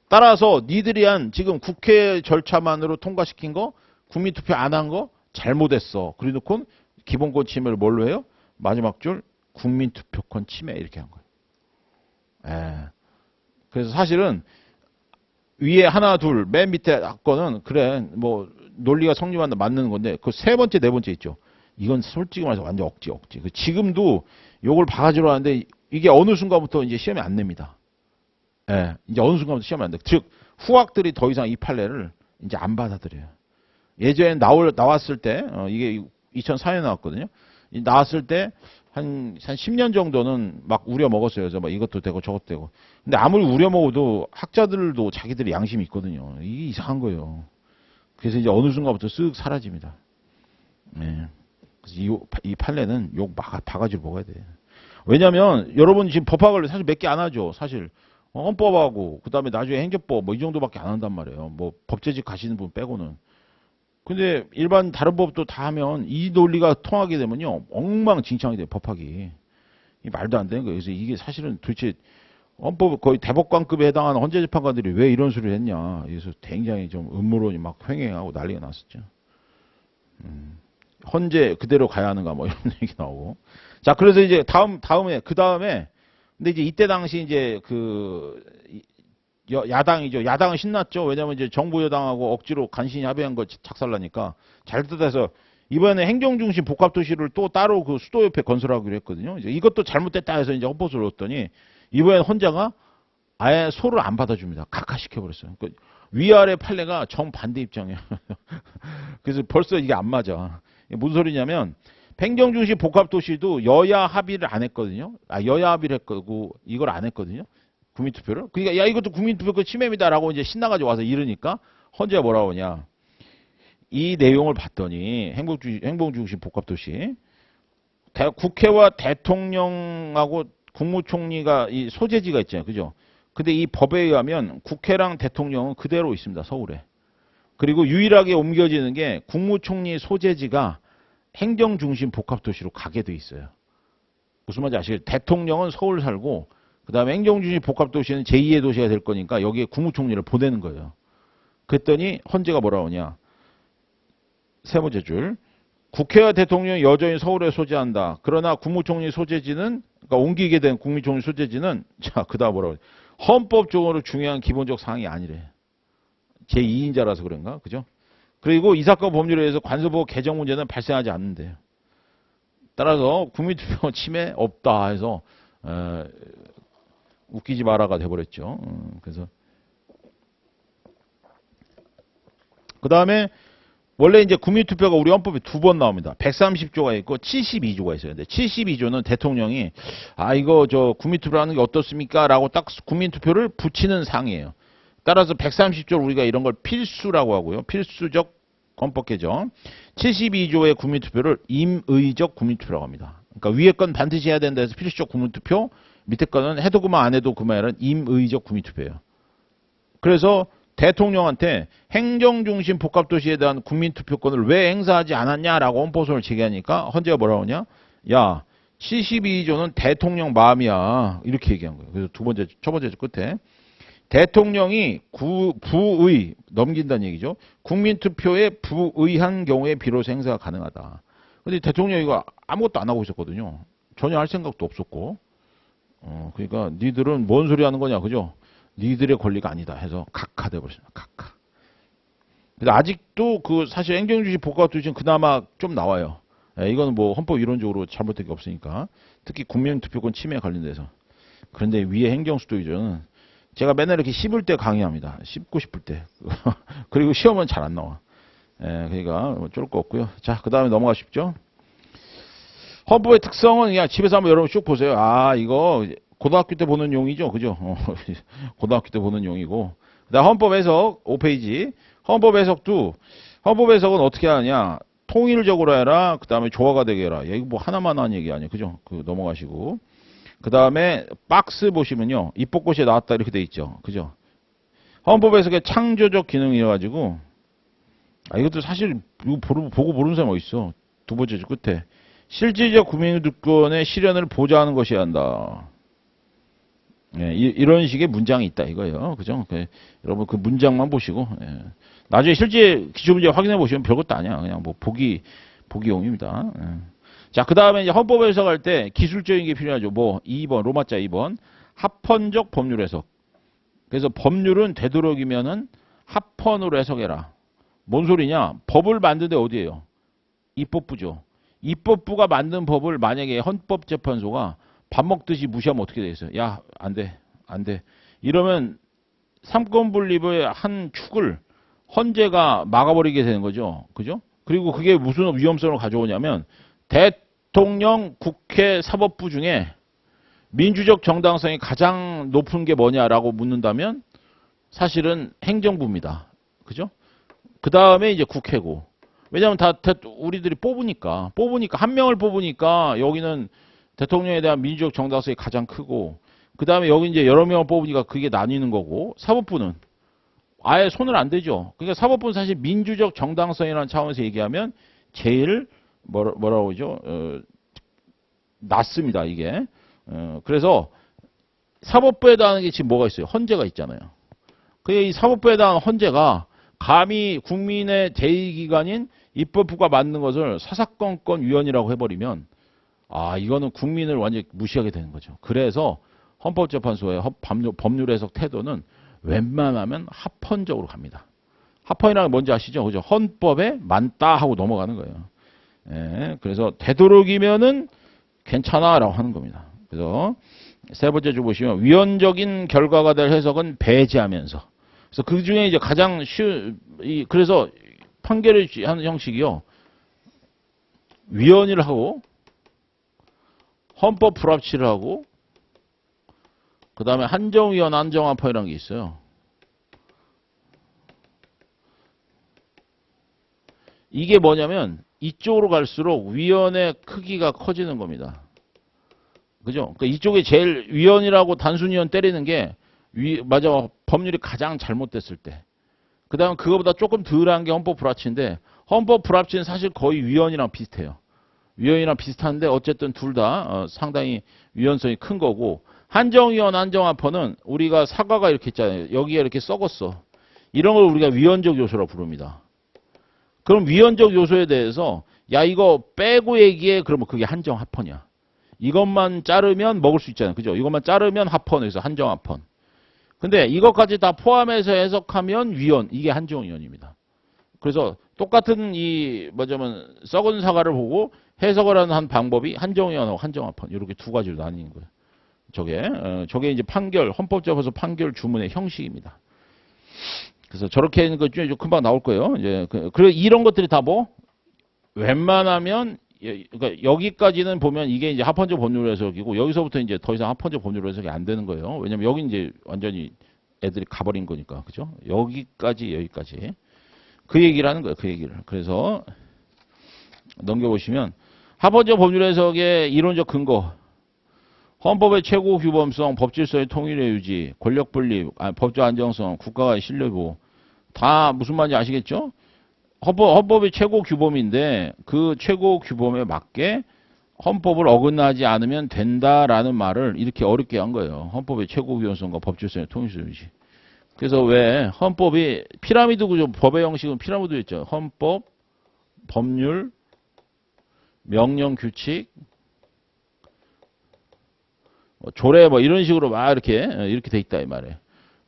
따라서 니들이 한 지금 국회 절차만으로 통과시킨 거 국민투표 안 한 거 잘못했어. 그래 놓고 기본권 침해를 뭘로 해요? 마지막 줄 국민투표권 침해 이렇게 한 거예요. 예. 그래서 사실은 위에 하나 둘 맨 밑에 거는 그래 뭐 논리가 성립한다 맞는 건데 그 세 번째 네 번째 있죠. 이건 솔직히 말해서 완전 억지. 지금도 요걸 바가지로 하는데 이게 어느 순간부터 이제 시험에 안 냅니다. 예. 이제 어느 순간부터 시험에 안 돼. 즉 후학들이 더 이상 이 판례를 이제 안 받아들여요. 예전에 나왔을 때 이게 2004년에 나왔거든요. 나왔을 때 한 10년 정도는 막 우려 먹었어요. 그래서 막 이것도 되고 저것도 되고. 근데 아무리 우려 먹어도 학자들도 자기들이 양심이 있거든요. 이게 이상한 거예요. 그래서 이제 어느 순간부터 쓱 사라집니다. 네. 그래서 이 판례는 욕 바가지로 먹어야 돼요. 왜냐면 여러분 지금 법학을 사실 몇 개 안 하죠. 사실 헌법하고 그다음에 나중에 행정법 뭐 이 정도밖에 안 한단 말이에요. 뭐 법제직 가시는 분 빼고는. 근데 일반 다른 법도 다 하면 이 논리가 통하게 되면요. 엉망진창이 돼요. 법학이. 이 말도 안 되는 거예요. 그래서 이게 사실은 도대체 헌법 거의 대법관급에 해당하는 헌재재판관들이 왜 이런 소리를 했냐. 그래서 굉장히 좀 음모론이 막 횡행하고 난리가 났었죠. 헌재 그대로 가야 하는가 뭐 이런 얘기 나오고. 자, 그래서 이제 그 다음에 근데 이제 이때 당시 이제 야당이죠. 야당은 신났죠. 왜냐면 이제 정부 여당하고 억지로 간신히 합의한 거 작살나니까 잘 뜯어서 이번에 행정중심 복합도시를 또 따로 그 수도 옆에 건설하기로 했거든요. 이제 이것도 잘못됐다 해서 이제 헌법소를 넣었더니 이번엔 헌재가 아예 소를 안 받아줍니다. 각하시켜버렸어요. 그러니까 위아래 판례가 정반대 입장이에요. 그래서 벌써 이게 안 맞아. 무슨 소리냐면 행정중심 복합도시도 여야 합의를 안 했거든요. 여야 합의를 했고 이걸 안 했거든요. 국민투표를. 그러니까 야 이것도 국민투표권 침해입니다라고 이제 신나가지고 와서 이러니까 헌재가 뭐라고 하냐. 이 내용을 봤더니 행정중심 복합도시 국회와 대통령하고 국무총리가 이 소재지가 있잖아요. 그죠? 근데 이 법에 의하면 국회랑 대통령은 그대로 있습니다. 서울에. 그리고 유일하게 옮겨지는 게 국무총리 소재지가 행정중심 복합도시로 가게 돼 있어요. 무슨 말인지 아시겠죠? 대통령은 서울 살고 그다음에 행정중심 복합도시는 제2의 도시가 될 거니까 여기에 국무총리를 보내는 거예요. 그랬더니 헌재가 뭐라고 하냐. 세 번째 줄. 국회와 대통령이 여전히 서울에 소재한다. 그러나 국무총리 소재지는 그러니까 옮기게 된 국무총리 소재지는 자 그다음 뭐라고 헌법적으로 중요한 기본적 사항이 아니래. 제2인자라서 그런가? 그죠? 그리고 이 사건 법률에 의해서 관서법 개정 문제는 발생하지 않는데요. 따라서 국민투표 침해 없다 해서 웃기지 마라가 돼버렸죠. 그래서 그 다음에 원래 이제 국민투표가 우리 헌법에 두 번 나옵니다. 130조가 있고 72조가 있어요. 근데 72조는 대통령이 이거 저 국민투표하는 게 어떻습니까? 라고 딱 국민투표를 붙이는 상이에요. 따라서 130조를 우리가 이런 걸 필수라고 하고요. 필수적 헌법 개정. 72조의 국민투표를 임의적 국민투표라고 합니다. 그러니까 위에 건 반드시 해야 된다 해서 필수적 국민투표, 밑에 거는 해도 그만 안 해도 그만이란 임의적 국민투표예요. 그래서 대통령한테 행정중심 복합도시에 대한 국민투표권을 왜 행사하지 않았냐라고 헌법소원을 제기하니까 헌재가 뭐라고 하냐? 야, 72조는 대통령 마음이야. 이렇게 얘기한 거예요. 그래서 첫 번째 끝에 대통령이 부의 넘긴다는 얘기죠. 국민투표에 부의한 경우에 비로소 행사가 가능하다. 근데 대통령이 이거 아무것도 안 하고 있었거든요. 전혀 할 생각도 없었고. 그러니까 니들은 뭔 소리 하는 거냐, 그죠? 니들의 권리가 아니다 해서 각하돼 버렸습니다. 각하. 근데 아직도 그 사실 행정주의 복합도시는 그나마 좀 나와요. 이거는 뭐 헌법 이론적으로 잘못된 게 없으니까. 특히 국민투표권 침해 관련돼서. 그런데 위에 행정수도위조는 제가 맨날 이렇게 씹을 때 강의합니다. 씹고 싶을 때. 그리고 시험은 잘 안 나와. 그러니까 쫄 거 없고요. 자, 그 다음에 넘어가십시오. 헌법의 특성은 그냥 집에서 한번 여러분 쭉 보세요. 이거 고등학교 때 보는 용이죠. 그죠? 고등학교 때 보는 용이고. 그다음 헌법 해석 5페이지. 헌법 해석은 어떻게 하냐? 통일적으로 해라. 그다음에 조화가 되게 해라. 이거 뭐 하나만 하는 얘기 아니에요. 그죠? 넘어가시고. 그다음에 박스 보시면요. 입법고시에 나왔다 이렇게 돼 있죠. 그죠? 헌법 해석의 창조적 기능이어 가지고 이것도 사실 이거 보고 모르는 사람 어디 있어. 두 번째 줄 끝에 실질적 국민주권의 실현을 보좌하는 것이어야 한다. 이런 식의 문장이 있다 이거예요. 그죠? 여러분 그 문장만 보시고 나중에 실제 기출문제 확인해 보시면 별것도 아니야. 그냥 뭐 보기용입니다. 자, 그 다음에 이제 헌법 해석할 때 기술적인 게 필요하죠. 뭐 2번 로마자 2번 합헌적 법률 해석. 그래서 법률은 되도록이면은 합헌으로 해석해라. 뭔 소리냐? 법을 만드는데 어디예요? 입법부죠. 입법부가 만든 법을 만약에 헌법재판소가 밥 먹듯이 무시하면 어떻게 되겠어요? 야, 안 돼. 안 돼. 이러면 삼권분립의 한 축을 헌재가 막아버리게 되는 거죠. 그죠? 그리고 그게 무슨 위험성을 가져오냐면 대통령, 국회, 사법부 중에 민주적 정당성이 가장 높은 게 뭐냐라고 묻는다면 사실은 행정부입니다. 그죠? 그 다음에 이제 국회고. 왜냐하면 우리들이 뽑으니까 한 명을 뽑으니까 여기는 대통령에 대한 민주적 정당성이 가장 크고 그 다음에 여기 이제 여러 명을 뽑으니까 그게 나뉘는 거고 사법부는 아예 손을 안 대죠. 그러니까 사법부는 사실 민주적 정당성이라는 차원에서 얘기하면 제일 뭐라고 하죠? 낮습니다 이게. 그래서 사법부에 대한 게 지금 뭐가 있어요? 헌재가 있잖아요. 그게 이 사법부에 대한 헌재가 감히 국민의 제2기관인 입법부가 만든 것을 사사건건 위원이라고 해버리면 이거는 국민을 완전히 무시하게 되는 거죠. 그래서 헌법재판소의 법률 해석 태도는 웬만하면 합헌적으로 갑니다. 합헌이라는 게 뭔지 아시죠? 그죠? 헌법에 맞다 하고 넘어가는 거예요. 그래서 되도록이면은 괜찮아라고 하는 겁니다. 그래서 세 번째 줄 보시면 위헌적인 결과가 될 해석은 배제하면서. 그래서 그 중에 이제 가장 그래서 판결을 하는 형식이요. 위헌을 하고 헌법 불합치를 하고 그 다음에 한정위헌 한정합헌이라는 게 있어요. 이게 뭐냐면 이쪽으로 갈수록 위헌의 크기가 커지는 겁니다. 그죠? 그러니까 이쪽에 제일 위헌이라고 단순 위헌 때리는 게 맞아. 법률이 가장 잘못됐을 때. 그다음 그거보다 조금 덜한 게 헌법 불합치인데 헌법 불합치는 사실 거의 위헌이랑 비슷해요. 위헌이랑 비슷한데 어쨌든 둘 다 상당히 위헌성이 큰 거고 한정위헌 한정합헌은 우리가 사과가 이렇게 있잖아요. 여기에 이렇게 썩었어. 이런 걸 우리가 위헌적 요소라고 부릅니다. 그럼 위헌적 요소에 대해서 야 이거 빼고 얘기해 그러면 그게 한정합헌이야. 이것만 자르면 먹을 수 있잖아요. 그죠? 이것만 자르면 합헌에서 한정합헌. 근데 이것까지 다 포함해서 해석하면 위헌. 이게 한정위헌입니다. 그래서 똑같은 뭐냐면 썩은 사과를 보고 해석을 하는 한 방법이 한정위헌하고 한정합헌. 이렇게 두 가지로 나뉘는 거예요. 저게 이제 판결, 헌법재판소 판결 주문의 형식입니다. 그래서 저렇게 하는 것 중에 금방 나올 거예요. 이제 그리고 이런 것들이 다 뭐 웬만하면 그러니까 여기까지는 보면 이게 이제 합헌적 법률 해석이고 여기서부터 이제 더 이상 합헌적 법률 해석이 안 되는 거예요. 왜냐면 여기 이제 완전히 애들이 가버린 거니까. 그죠? 여기까지. 그 얘기를 하는 거예요. 그 얘기를. 그래서 넘겨보시면 합헌적 법률 해석의 이론적 근거 헌법의 최고 규범성, 법질서의 통일의 유지, 권력 분립, 법적 안정성, 국가의 신뢰보호 다 무슨 말인지 아시겠죠? 헌법의 최고 규범인데 그 최고 규범에 맞게 헌법을 어긋나지 않으면 된다라는 말을 이렇게 어렵게 한 거예요. 헌법의 최고 규범성과 법질서의 통일의 유지. 그래서 왜 헌법이 피라미드 구조, 법의 형식은 피라미드였죠. 헌법, 법률, 명령, 규칙, 조례 뭐 이런 식으로 막 이렇게 돼 있다 이 말이에요.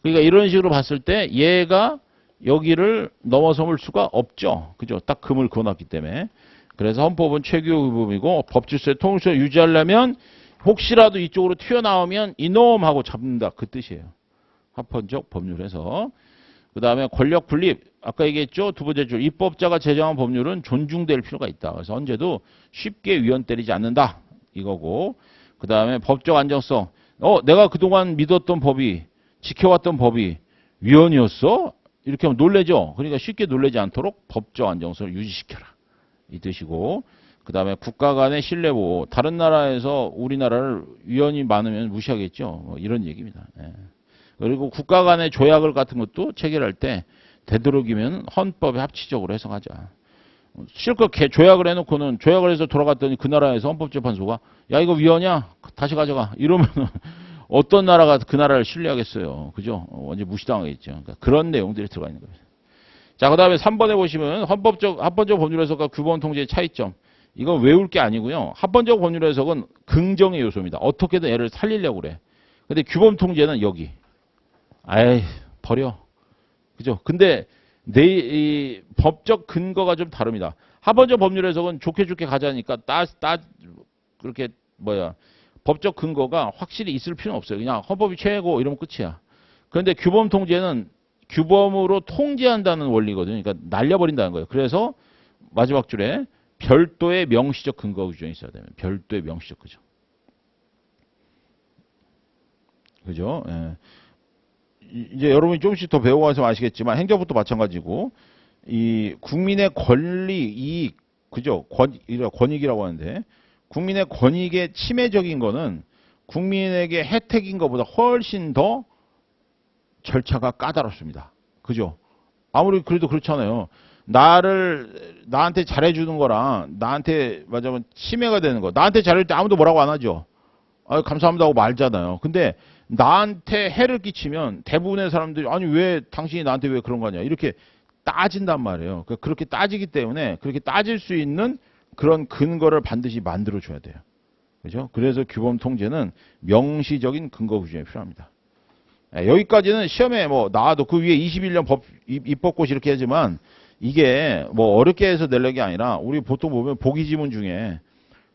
그러니까 이런 식으로 봤을 때 얘가 여기를 넘어설 수가 없죠. 그죠? 딱 금을 그어놨기 때문에. 그래서 헌법은 최고 규범이고 법질서의 통일성을 유지하려면 혹시라도 이쪽으로 튀어나오면 이놈하고 잡는다. 그 뜻이에요. 합헌적 법률에서. 그 다음에 권력 분립. 아까 얘기했죠. 두 번째 줄. 입법자가 제정한 법률은 존중될 필요가 있다. 그래서 언제도 쉽게 위헌 때리지 않는다. 이거고. 그 다음에 법적 안정성. 내가 그동안 믿었던 법이, 지켜왔던 법이 위헌이었어? 이렇게 하면 놀래죠. 그러니까 쉽게 놀래지 않도록 법적 안정성을 유지시켜라. 이 뜻이고. 그 다음에 국가 간의 신뢰보호. 다른 나라에서 우리나라를 위헌이 많으면 무시하겠죠. 뭐 이런 얘기입니다. 예. 그리고 국가 간의 조약을 같은 것도 체결할 때 되도록이면 헌법에 합치적으로 해석하자. 실컷 조약을 해놓고는 조약을 해서 돌아갔더니 그 나라에서 헌법재판소가 야 이거 위헌이야 다시 가져가 이러면 어떤 나라가 그 나라를 신뢰하겠어요. 그죠? 완전 무시당하겠죠. 그러니까 그런 내용들이 들어가 있는 겁니다. 자, 그 다음에 3번에 보시면 합헌적 법률 해석과 규범 통제의 차이점. 이건 외울 게 아니고요. 합헌적 법률 해석은 긍정의 요소입니다. 어떻게든 애를 살리려고 그래. 근데 규범 통제는 여기. 아이 버려. 그죠? 근데 이 법적 근거가 좀 다릅니다. 합헌적 법률 해석은 좋게 가자니까 그렇게 법적 근거가 확실히 있을 필요는 없어요. 그냥 헌법이 최고 이러면 끝이야. 그런데 규범 통제는 규범으로 통제한다는 원리거든요. 그러니까 날려버린다는 거예요. 그래서 마지막 줄에 별도의 명시적 근거 규정이 있어야 되면 별도의 명시적 규정. 그죠? 예. 이제 여러분이 조금씩 더 배워가서 아시겠지만 행정법도 마찬가지고 이 국민의 권리, 이익, 그죠? 권익이라고 하는데 국민의 권익의 침해적인 거는 국민에게 혜택인 것보다 훨씬 더 절차가 까다롭습니다. 그죠? 아무리 그래도 그렇잖아요. 나한테 잘해주는 거랑 나한테 맞아면 침해가 되는 거. 나한테 잘할 때 아무도 뭐라고 안 하죠. 감사합니다 하고 말잖아요. 근데 나한테 해를 끼치면 대부분의 사람들이 아니 왜 당신이 나한테 왜 그런 거냐 이렇게 따진단 말이에요. 그렇게 따지기 때문에 그렇게 따질 수 있는 그런 근거를 반드시 만들어줘야 돼요. 그죠? 그래서 규범 통제는 명시적인 근거 규정이 필요합니다. 여기까지는 시험에 나와도 그 위에 21년 입법고시 이렇게 하지만 이게 어렵게 해서 내려는 게 아니라 우리 보통 보면 보기 지문 중에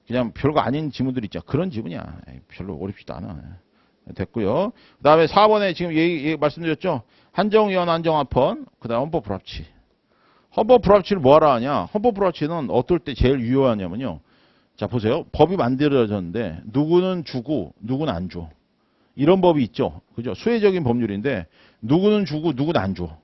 그냥 별거 아닌 지문들 있죠. 그런 지문이야. 별로 어렵지도 않아. 됐고요. 그 다음에 4번에 지금 말씀드렸죠. 한정위헌, 한정합헌, 그 다음 헌법 불합치. 헌법 불합치를 뭐하러 하냐. 헌법 불합치는 어떨 때 제일 유효하냐면요. 자 보세요. 법이 만들어졌는데 누구는 주고 누구는 안 줘. 이런 법이 있죠. 그죠? 수혜적인 법률인데 누구는 주고 누구는 안 줘.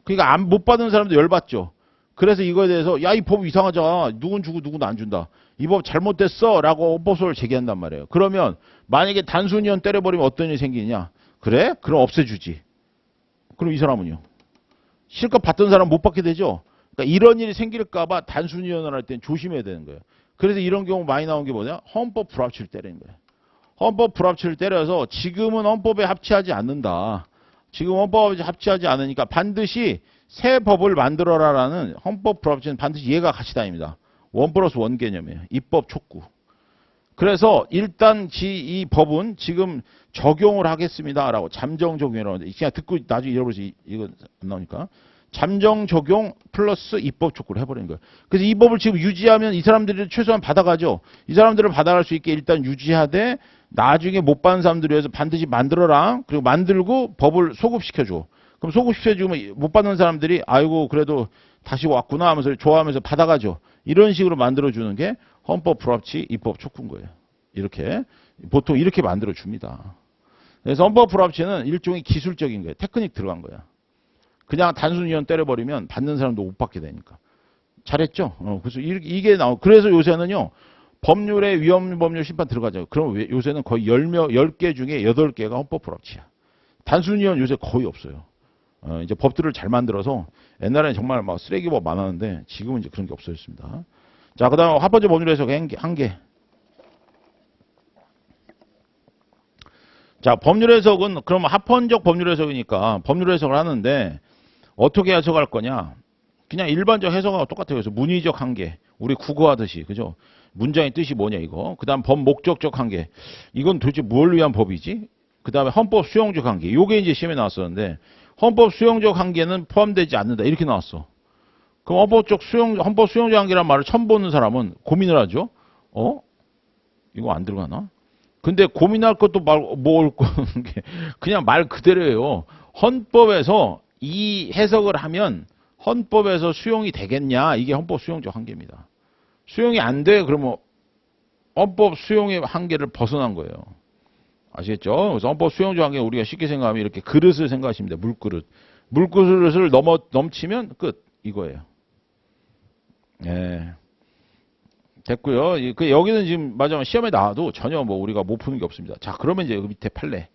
그러니까 못 받은 사람도 열받죠. 그래서 이거에 대해서 야, 이 법 이상하잖아. 누군 주고 누군 안 준다. 이 법 잘못됐어. 라고 헌법소를 제기한단 말이에요. 그러면 만약에 단순이원 때려버리면 어떤 일이 생기냐. 그래? 그럼 없애주지. 그럼 이 사람은요. 실컷 받던 사람 못 받게 되죠. 그러니까 이런 일이 생길까봐 단순이원을 할 땐 조심해야 되는 거예요. 그래서 이런 경우 많이 나온 게 뭐냐? 헌법 불합치를 때리는 거예요. 헌법 불합치를 때려서 지금은 헌법에 합치하지 않는다. 지금 헌법에 합치하지 않으니까 반드시 새 법을 만들어라라는 헌법 불합치는 반드시 얘가 같이 다닙니다. 1+1 개념이에요. 입법 촉구. 그래서 일단 이 법은 지금 적용을 하겠습니다라고 잠정 적용이라고 하는데 그냥 듣고 나중에 잃어버려서 이거 안 나오니까 잠정 적용 플러스 입법 촉구를 해버리는 거예요. 그래서 이 법을 지금 유지하면 이 사람들이 최소한 받아가죠. 이 사람들을 받아갈 수 있게 일단 유지하되 나중에 못 받는 사람들을 위해서 반드시 만들어라. 그리고 만들고 법을 소급시켜줘. 그럼 소급시켜주면 못 받는 사람들이 아이고 그래도 다시 왔구나 하면서 좋아하면서 받아가죠. 이런 식으로 만들어주는 게 헌법 불합치 입법 촉구인 거예요. 이렇게 보통 이렇게 만들어줍니다. 그래서 헌법 불합치는 일종의 기술적인 거예요. 테크닉 들어간 거야. 그냥 단순위원 때려버리면 받는 사람도 못 받게 되니까. 잘했죠? 그래서 이게 그래서 요새는요. 법률에 위헌법률 심판 들어가죠. 그럼 요새는 거의 10개 중에 8개가 헌법 불합치야. 단순위원 요새 거의 없어요. 이제 법들을 잘 만들어서 옛날에는 정말 막 쓰레기법 많았는데 지금은 이제 그런 게 없어졌습니다. 자, 그 다음 합헌적 법률 해석 한 개. 자, 법률 해석은 그럼 합헌적 법률 해석이니까 법률 해석을 하는데 어떻게 해석할 거냐? 그냥 일반적 해석하고 똑같아요. 그래서 문의적 한계. 우리 국어 하듯이. 그죠? 문장의 뜻이 뭐냐 이거. 그 다음 법 목적적 한계. 이건 도대체 뭘 위한 법이지? 그 다음에 헌법 수용적 한계. 요게 이제 시험에 나왔었는데 헌법 수용적 한계는 포함되지 않는다. 이렇게 나왔어. 그럼 헌법 수용적 한계란 말을 처음 보는 사람은 고민을 하죠. 이거 안 들어가나? 근데 고민할 것도 뭘 그냥 말 그대로예요. 헌법에서 이 해석을 하면 헌법에서 수용이 되겠냐? 이게 헌법 수용적 한계입니다. 수용이 안 돼. 그러면 헌법 수용의 한계를 벗어난 거예요. 아시겠죠? 그래서 헌법 수용적 한계 우리가 쉽게 생각하면 이렇게 그릇을 생각하시면 돼요. 물그릇. 물그릇을 넘치면 끝. 이거예요. 예. 됐고요. 여기는 지금 맞아 시험에 나와도 전혀 뭐 우리가 못 푸는 게 없습니다. 자, 그러면 이제 여기 밑에 판례.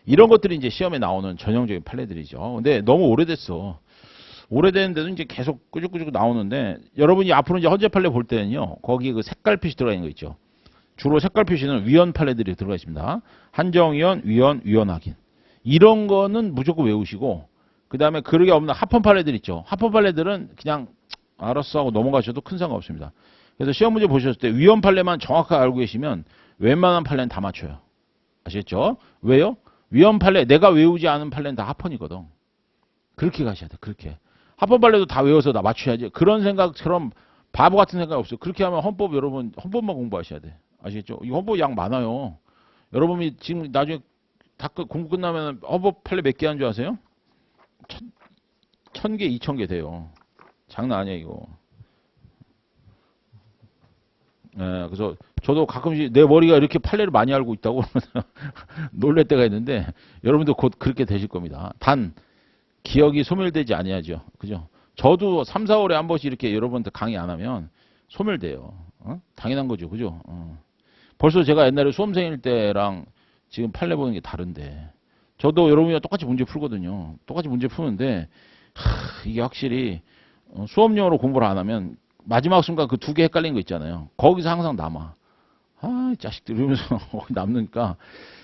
이런 것들이 이제 시험에 나오는 전형적인 판례들이죠. 근데 너무 오래됐어. 오래됐는데도 이제 계속 꾸준히 나오는데 여러분이 앞으로 이제 헌재 판례 볼 때는요. 거기 그 색깔 표시 들어가 있는 거 있죠. 주로 색깔 표시는 위헌 판례들이 들어가 있습니다. 한정위헌, 위헌 확인. 이런 거는 무조건 외우시고 그다음에 그러게 없는 합헌 판례들 있죠. 합헌 판례들은 그냥 알았어 하고 넘어가셔도 큰 상관없습니다. 그래서 시험 문제 보셨을 때 위헌 판례만 정확하게 알고 계시면 웬만한 판례는 다 맞춰요. 아시겠죠? 왜요? 위헌 판례, 내가 외우지 않은 판례는 다 합헌이거든. 그렇게 가셔야 돼. 그렇게. 합헌 판례도 다 외워서 다 맞춰야지. 그런 생각처럼 바보 같은 생각 없어요. 그렇게 하면 여러분 헌법만 공부하셔야 돼. 아시겠죠? 이 헌법 양 많아요. 여러분이 지금 나중에 다 공부 끝나면 헌법 판례 몇 개 한 줄 아세요? 1000개, 2000개 돼요. 장난 아니야 이거. 예, 그래서 저도 가끔씩 내 머리가 이렇게 판례를 많이 알고 있다고 놀랄 때가 있는데 여러분도 곧 그렇게 되실 겁니다. 단 기억이 소멸되지 아니하죠. 그죠? 저도 3, 4월에 한 번씩 이렇게 여러분한테 강의 안 하면 소멸돼요. 당연한 거죠. 그죠? 벌써 제가 옛날에 수험생일 때랑 지금 판례 보는 게 다른데 저도 여러분이랑 똑같이 문제 풀거든요. 똑같이 문제 푸는데 이게 확실히 수업용으로 공부를 안 하면 마지막 순간 그 2개 헷갈린 거 있잖아요. 거기서 항상 남아. 자식들 이러면서 남으니까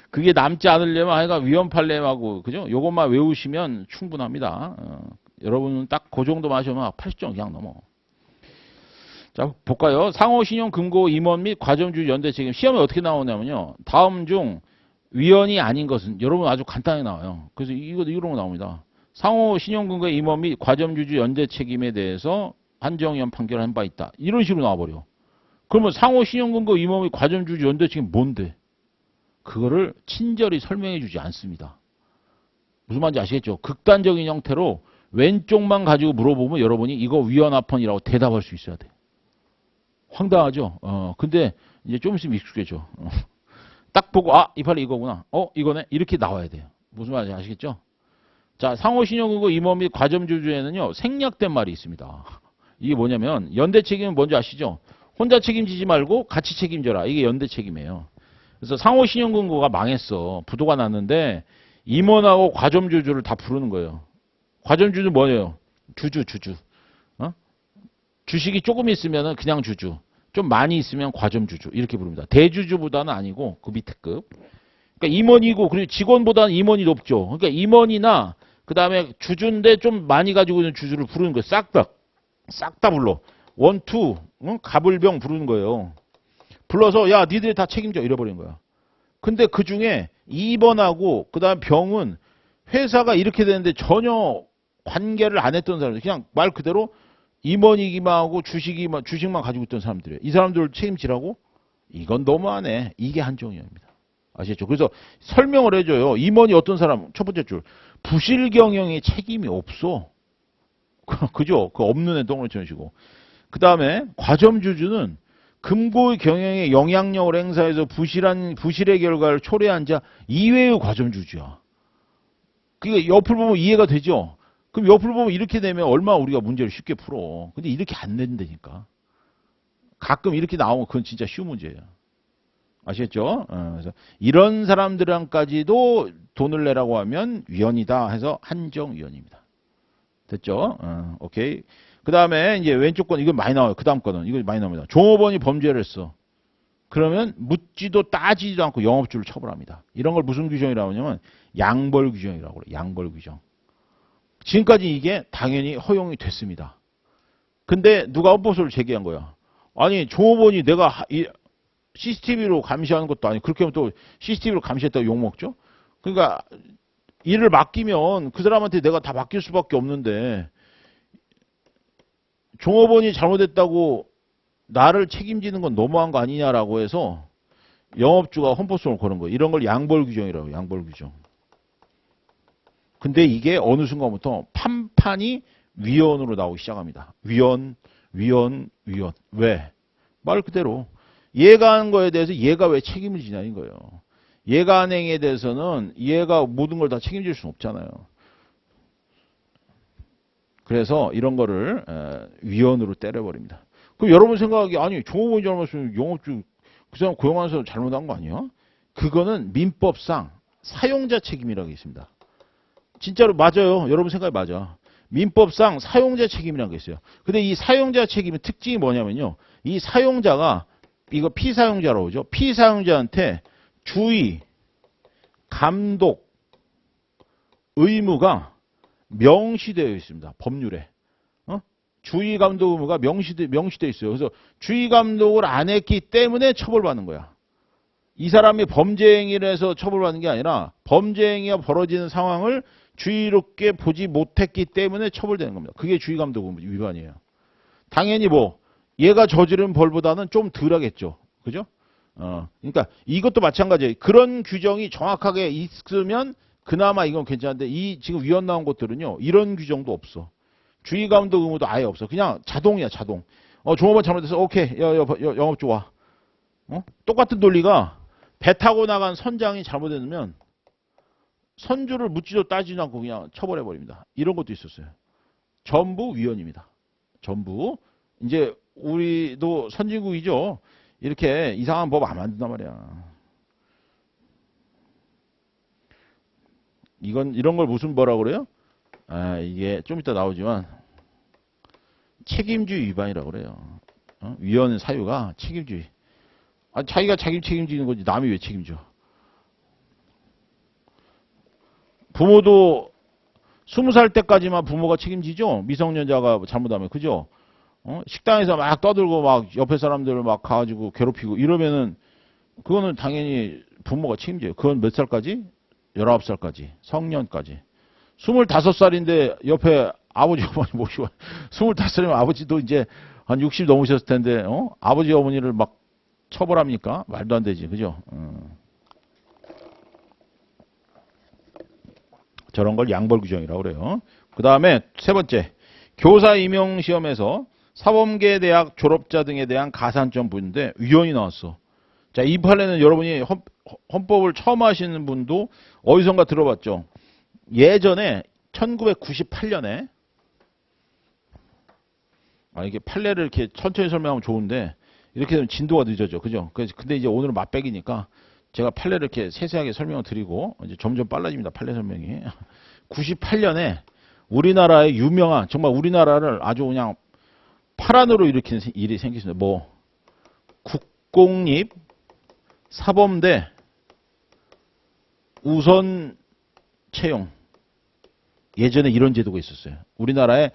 그게 남지 않으려면 하여간 위헌 판례하고 그죠? 요것만 외우시면 충분합니다. 여러분은 딱 그 정도만 하시면 80점 그냥 넘어. 자, 볼까요? 상호 신용 금고 임원 및 과점주의 연대 책임. 시험에 어떻게 나오냐면요. 다음 중 위헌이 아닌 것은 여러분 아주 간단하게 나와요. 그래서 이런 거 나옵니다. 상호 신용 금고의 임원 및 과점주의 연대 책임에 대해서 한정위원 판결을 한 바 있다. 이런 식으로 나와버려. 그러면 상호 신용금고 임원 및 과점주의 연대 책임 뭔데? 그거를 친절히 설명해 주지 않습니다. 무슨 말인지 아시겠죠? 극단적인 형태로 왼쪽만 가지고 물어보면 여러분이 이거 위헌 합헌이라고 대답할 수 있어야 돼. 황당하죠? 근데 이제 좀 있으면 익숙해져. 딱 보고 이 판례 이거구나. 이거네. 이렇게 나와야 돼요. 무슨 말인지 아시겠죠? 자, 상호 신용금고 임원 및 과점주주에는요 생략된 말이 있습니다. 이게 뭐냐면 연대 책임은 뭔지 아시죠? 혼자 책임지지 말고 같이 책임져라. 이게 연대 책임이에요. 그래서 상호신용금고가 망했어. 부도가 났는데 임원하고 과점주주를 다 부르는 거예요. 과점주주 뭐예요? 주주. 어? 주식이 조금 있으면 그냥 주주. 좀 많이 있으면 과점주주. 이렇게 부릅니다. 대주주보다는 아니고 그 밑에 급. 그러니까 임원이고 그리고 직원보다는 임원이 높죠. 그러니까 임원이나 그 다음에 주주인데 좀 많이 가지고 있는 주주를 부르는 거예요. 싹 다 불러. 원투 가불병 부르는 거예요. 불러서 야 니들이 다 책임져 이래버리는 거야. 근데 그 중에 2번하고 그 다음 병은 회사가 이렇게 되는데 전혀 관계를 안 했던 사람들 그냥 말 그대로 임원이기만 하고 주식만 가지고 있던 사람들이에요. 이 사람들을 책임지라고? 이건 너무하네. 이게 한정이입니다. 아시겠죠? 그래서 설명을 해줘요. 임원이 어떤 사람? 첫 번째 줄. 부실 경영에 책임이 없어. 그죠? 그 없는 애 똥을 쳐주시고. 그 다음에 과점주주는 금고의 경영에 영향력을 행사해서 부실의 결과를 초래한 자 이외의 과점주주야. 그게 옆을 보면 이해가 되죠? 그럼 옆을 보면 이렇게 되면 얼마나 우리가 문제를 쉽게 풀어. 근데 이렇게 안 낸다니까. 가끔 이렇게 나오면 그건 진짜 쉬운 문제예요. 아시겠죠? 그래서 이런 사람들한까지도 돈을 내라고 하면 위헌이다 해서 한정위헌입니다. 됐죠? 오케이. 그 다음에 이제 왼쪽 건 이건 많이 나와요. 그 다음 거는 이거 많이 나옵니다. 종업원이 범죄를 했어. 그러면 묻지도 따지지도 않고 영업주를 처벌합니다. 이런 걸 무슨 규정이라고 하냐면 양벌 규정이라고 그래요. 양벌 규정. 지금까지 이게 당연히 허용이 됐습니다. 근데 누가 헌법소를 제기한 거야. 아니 종업원이 내가 CCTV로 감시하는 것도 아니고 그렇게 하면 또 CCTV로 감시했다고 욕먹죠? 그러니까 일을 맡기면 그 사람한테 내가 다 맡길 수밖에 없는데 종업원이 잘못했다고 나를 책임지는 건 너무한 거 아니냐라고 해서 영업주가 헌법소송을 거는 거예요. 이런 걸 양벌 규정이라고 해요. 양벌 규정. 근데 이게 어느 순간부터 판판이 위헌으로 나오기 시작합니다. 위헌. 왜? 말 그대로 얘가 한 거에 대해서 얘가 왜 책임을 지냐는 거예요. 얘가 한 행위에 대해서는 얘가 모든 걸 다 책임질 수는 없잖아요. 그래서 이런 거를 위헌으로 때려버립니다. 그럼 여러분 생각하기에 아니 종업원이 잘못했으면 영업주 그 사람 고용한 사람 잘못한 거 아니야? 그거는 민법상 사용자 책임이라고 있습니다. 진짜로 맞아요. 여러분 생각이 맞아. 민법상 사용자 책임이라는 게 있어요. 근데 이 사용자 책임의 특징이 뭐냐면요. 이 사용자가 이거 피사용자라고 그러죠. 피사용자한테 주의, 감독, 의무가 명시되어 있습니다. 법률에. 주의, 감독 의무가 명시되어 있어요. 그래서 주의, 감독을 안 했기 때문에 처벌받는 거야. 이 사람이 범죄 행위를 해서 처벌받는 게 아니라 범죄 행위가 벌어지는 상황을 주의롭게 보지 못했기 때문에 처벌되는 겁니다. 그게 주의, 감독 의무 위반이에요. 당연히 뭐 얘가 저지른 벌보다는 좀 덜 하겠죠. 그죠? 그러니까 이것도 마찬가지예요. 그런 규정이 정확하게 있으면 그나마 이건 괜찮은데 이 지금 위헌 나온 것들은요. 이런 규정도 없어. 주의, 감독 의무도 아예 없어. 그냥 자동이야, 자동. 종업원 잘못해서 오케이, 영업주 와. 똑같은 논리가 배 타고 나간 선장이 잘못했으면 선주를 묻지도 따지지도 않고 그냥 처벌해버립니다. 이런 것도 있었어요. 전부 위헌입니다. 전부. 이제 우리도 선진국이죠. 이렇게 이상한 법 안 만든단 말이야. 이런 걸 무슨 뭐라고 그래요? 이게 좀 이따 나오지만 책임주의 위반이라고 그래요. 위헌 사유가 책임주의. 자기가 자기 책임지는 거지 남이 왜 책임져? 부모도 20살 때까지만 부모가 책임지죠. 미성년자가 잘못하면 그죠? 식당에서 막 떠들고 막 옆에 사람들을 막 가가지고 괴롭히고 이러면은 그거는 당연히 부모가 책임져요. 그건 몇 살까지? 19살까지. 성년까지. 25살인데 옆에 아버지 어머니 모시고 25살이면 아버지도 이제 한 60 넘으셨을 텐데 아버지 어머니를 막 처벌합니까? 말도 안 되지. 그죠? 저런 걸 양벌 규정이라고 그래요. 그 다음에 세 번째. 교사 임용 시험에서 사범계 대학 졸업자 등에 대한 가산점 부인데 위헌이 나왔어. 자, 이 판례는 여러분이 헌법을 처음 하시는 분도 어디선가 들어봤죠. 예전에 1998년에 이게 판례를 이렇게 천천히 설명하면 좋은데 이렇게 되면 진도가 늦어져. 그죠? 근데 이제 오늘은 맛배기니까 제가 판례를 이렇게 세세하게 설명을 드리고 이제 점점 빨라집니다. 판례 설명이. 98년에 우리나라의 유명한 정말 우리나라를 아주 그냥 파란으로 일으키는 일이 생겼습니다. 뭐 국공립 사범대 우선 채용. 예전에 이런 제도가 있었어요. 우리나라의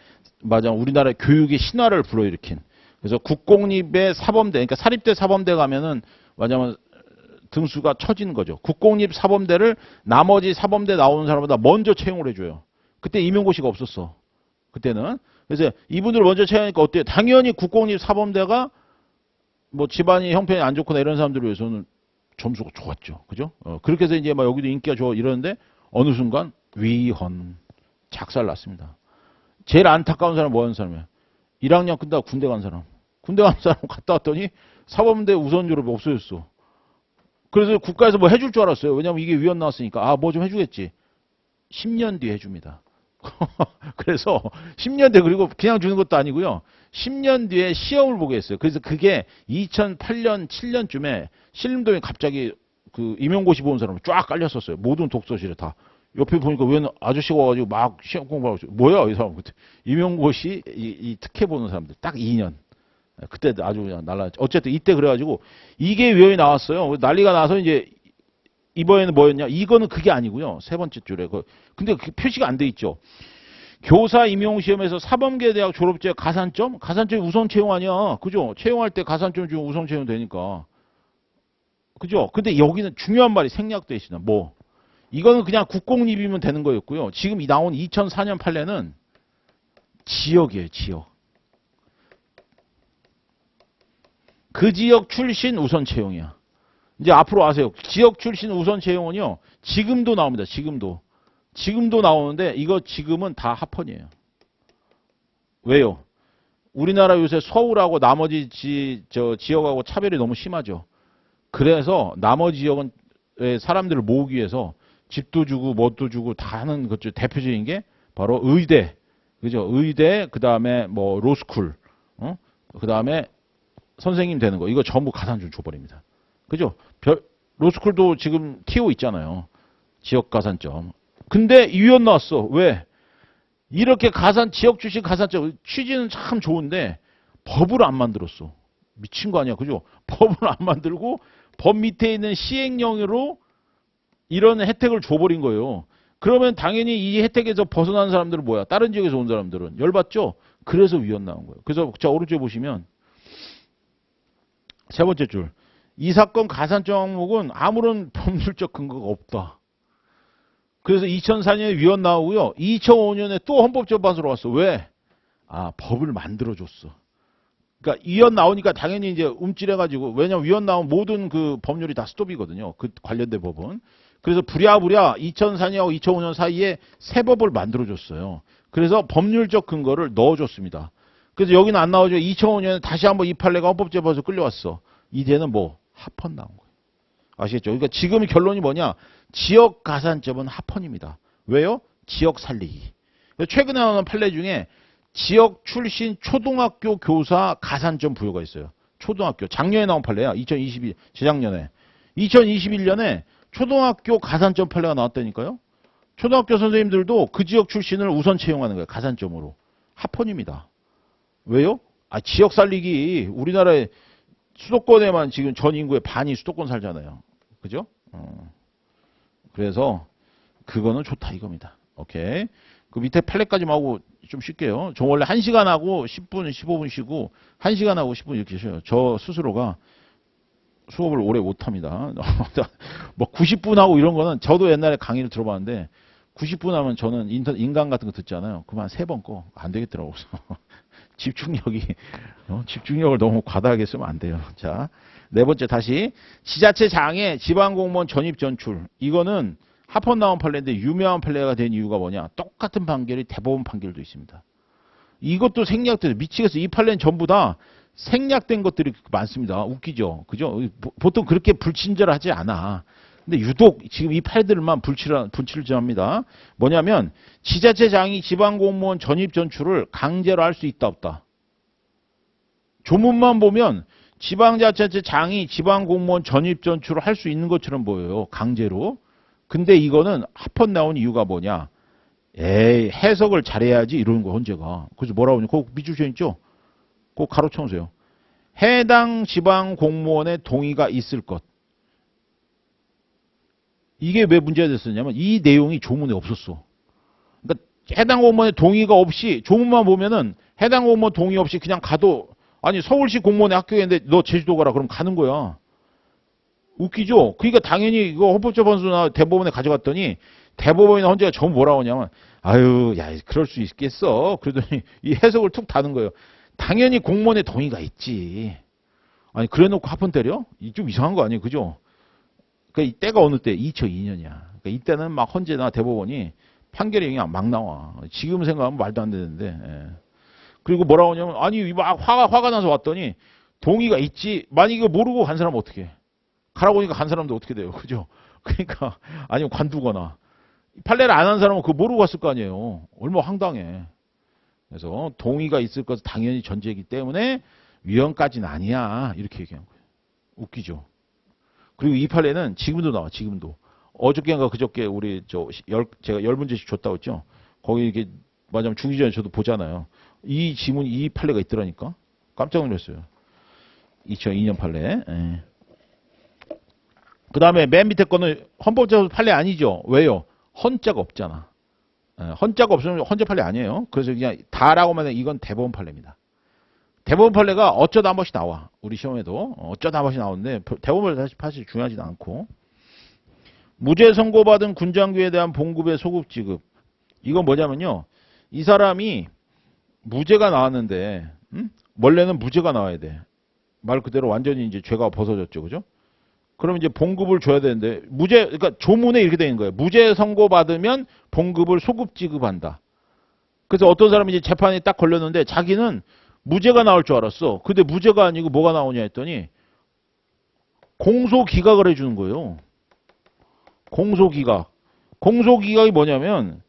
교육의 신화를 불러일으킨. 그래서 국공립의 사범대, 그러니까 사립대 사범대 가면은 뭐냐면 등수가 처지는 거죠. 국공립 사범대를 나머지 사범대 나오는 사람보다 먼저 채용을 해줘요. 그때 임용고시가 없었어. 그때는. 그래서 이분들 먼저 채용하니까 어때요? 당연히 국공립 사범대가 뭐 집안이 형편이 안 좋거나 이런 사람들을 위해서는 점수가 좋았죠. 그죠? 그렇게 해서 이제 막 여기도 인기가 좋아 이러는데 어느 순간 위헌 작살 났습니다. 제일 안타까운 사람은 뭐 하는 사람이에요? 1학년 끝나고 군대 간 사람. 군대 간 사람 갔다 왔더니 사범대 우선 졸업이 없어졌어. 그래서 국가에서 뭐 해줄 줄 알았어요. 왜냐면 이게 위헌 나왔으니까. 뭐 좀 해주겠지. 10년 뒤에 해줍니다. 그래서 10년 뒤에 그리고 그냥 주는 것도 아니고요. 10년 뒤에 시험을 보게 했어요. 그래서 그게 2008년, 7년쯤에 신림동에 갑자기 그 임용고시 보는 사람이 쫙 깔렸었어요. 모든 독서실에 다. 옆에 보니까 웬 아저씨가 와가지고 막 시험 공부하고 있어요. 뭐야 이 사람 그때. 임용고시 이 특혜 보는 사람들 딱 2년. 그때 아주 그냥 날라갔죠. 어쨌든 이때 그래가지고 이게 위헌이 나왔어요. 난리가 나서 이제 이번에는 뭐였냐? 이거는 그게 아니고요. 세 번째 줄에. 근데 그 표시가 안 돼 있죠. 교사 임용시험에서 사범계대학 졸업제 가산점? 가산점이 우선 채용 아니야. 그죠? 채용할 때 가산점 주면 우선 채용 되니까. 그죠? 근데 여기는 중요한 말이 생략돼 있습니다. 뭐? 이거는 그냥 국공립이면 되는 거였고요. 지금 나온 2004년 판례는 지역이에요. 지역. 그 지역 출신 우선 채용이야. 이제 앞으로 아세요. 지역 출신 우선 채용은요. 지금도 나옵니다. 지금도 나오는데 이거 지금은 다 합헌이에요. 왜요? 우리나라 요새 서울하고 나머지 지역하고 차별이 너무 심하죠. 그래서 나머지 지역은 사람들을 모으기 위해서 집도 주고 뭣도 주고 다 하는 것 중 대표적인 게 바로 의대. 그죠? 의대, 그 다음에 뭐 로스쿨, 그 다음에 선생님 되는 거. 이거 전부 가산점 줘버립니다. 그죠? 로스쿨도 지금 TO 있잖아요. 지역 가산점. 근데 위헌 나왔어. 왜? 이렇게 지역 출신 가산점 취지는 참 좋은데 법을 안 만들었어. 미친 거 아니야. 그죠? 법을 안 만들고 법 밑에 있는 시행령으로 이런 혜택을 줘버린 거예요. 그러면 당연히 이 혜택에서 벗어난 사람들은 뭐야? 다른 지역에서 온 사람들은 열받죠? 그래서 위헌 나온 거예요. 그래서 자 오른쪽에 보시면 세 번째 줄. 이 사건 가산점 항목은 아무런 법률적 근거가 없다. 그래서 2004년에 위헌 나오고요. 2005년에 또 헌법재판소로 왔어. 왜? 법을 만들어줬어. 그러니까 위헌 나오니까 당연히 이제 움찔해가지고 왜냐면 위헌 나온 모든 그 법률이 다 스톱이거든요. 그 관련된 법은. 그래서 부랴부랴 2004년하고 2005년 사이에 새 법을 만들어줬어요. 그래서 법률적 근거를 넣어줬습니다. 그래서 여기는 안 나오죠. 2005년에 다시 한번 이 판례가 헌법재판소 끌려왔어. 이제는 뭐 합헌 나온 거예요. 아시겠죠? 그러니까 지금 결론이 뭐냐? 지역 가산점은 합헌입니다. 왜요? 지역 살리기. 최근에 나오는 판례 중에 지역 출신 초등학교 교사 가산점 부여가 있어요. 초등학교. 작년에 나온 판례야. 2022, 재작년에. 2021년에 초등학교 가산점 판례가 나왔다니까요. 초등학교 선생님들도 그 지역 출신을 우선 채용하는 거예요. 가산점으로. 합헌입니다. 왜요? 지역 살리기. 우리나라의 수도권에만 지금 전 인구의 반이 수도권 살잖아요. 그죠? 그래서 그거는 좋다 이겁니다. 오케이. 그 밑에 판례까지만 하고 좀 쉴게요. 저 원래 1시간 하고 10분, 15분 쉬고 1시간 하고 10분 이렇게 쉬어요. 저 스스로가 수업을 오래 못합니다. 뭐 90분 하고 이런 거는 저도 옛날에 강의를 들어봤는데 90분 하면 저는 인강 같은 거 듣잖아요. 그만 3번 꺼. 안 되겠더라고. 집중력을 너무 과다하게 쓰면 안 돼요. 자, 네 번째 다시 지자체 장애 지방공무원 전입 전출. 이거는 합헌 나온 판례인데 유명한 판례가 된 이유가 뭐냐? 똑같은 판결이 대법원 판결도 있습니다. 이것도 생략돼서 미치겠어. 이 판례는 전부 다 생략된 것들이 많습니다. 웃기죠? 그죠? 보통 그렇게 불친절하지 않아. 근데 유독 지금 이 판례들만 불친절합니다. 뭐냐면 지자체장이 지방공무원 전입 전출을 강제로 할 수 있다 없다. 조문만 보면 지방자치단체장이 지방공무원 전입전출을 할 수 있는 것처럼 보여요. 강제로. 근데 이거는 합헌 나온 이유가 뭐냐. 에이, 해석을 잘해야지 이러는 거야, 헌재가. 그래서 뭐라고 하냐. 그거 밑줄 있죠? 그거 가로쳐보세요. 해당 지방공무원의 동의가 있을 것. 이게 왜 문제가 됐었냐면 이 내용이 조문에 없었어. 그러니까 해당 공무원의 동의가 없이 조문만 보면은 해당 공무원 동의 없이 그냥 가도 아니 서울시 공무원의 학교인데 너 제주도 가라 그럼 가는 거야. 웃기죠? 그러니까 당연히 이거 헌법재판소나 대법원에 가져갔더니 대법원이나 헌재가 전부 뭐라고 하냐면 아유 야 그럴 수 있겠어. 그러더니 이 해석을 툭 다는 거예요. 당연히 공무원의 동의가 있지. 아니 그래놓고 합헌 때려? 좀 이상한 거 아니에요, 그죠? 그러니까 이때가 어느 때? 2002년이야. 그러니까 이때는 막 헌재나 대법원이 판결이 그냥 막 나와. 지금 생각하면 말도 안 되는데. 예. 그리고 뭐라고 하냐면 아니 막 화가 나서 왔더니 동의가 있지. 만약 이거 모르고 간 사람은 어떻게 해? 가라고 하니까 간 사람도 어떻게 돼요, 그죠? 그러니까 아니면 관두거나 판례를 안 한 사람은 그거 모르고 갔을 거 아니에요. 얼마나 황당해. 그래서 동의가 있을 것은 당연히 전제이기 때문에 위헌까지는 아니야. 이렇게 얘기한 거예요. 웃기죠? 그리고 이 판례는 지금도 나와, 지금도. 어저께인가 그저께 우리 제가 10문제씩 줬다고 했죠? 거기 이게, 맞으면 중기 전에 저도 보잖아요. 이 지문이 이 판례가 있더라니까? 깜짝 놀랐어요. 2002년 판례. 예. 그 다음에 맨 밑에 거는 헌법재판소 판례 아니죠? 왜요? 헌자가 없잖아. 예, 헌자가 없으면 헌재 판례 아니에요. 그래서 그냥 다라고만 해. 이건 대법원 판례입니다. 대법원 판례가 어쩌다 한 번씩 나와. 우리 시험에도 어쩌다 한 번씩 나오는데 대법원 사실 중요하지도 않고. 무죄 선고받은 군장교에 대한 봉급의 소급 지급. 이건 뭐냐면요. 이 사람이 무죄가 나왔는데 원래는 무죄가 나와야 돼. 말 그대로 완전히 이제 죄가 벗어졌죠. 그죠? 그럼 이제 봉급을 줘야 되는데 그러니까 조문에 이렇게 되어 있는 거예요. 무죄 선고받으면 봉급을 소급 지급한다. 그래서 어떤 사람이 이제 재판에 딱 걸렸는데 자기는 무죄가 나올 줄 알았어. 근데 무죄가 아니고 뭐가 나오냐 했더니 공소기각을 해주는 거예요. 공소기각. 공소기각이 뭐냐면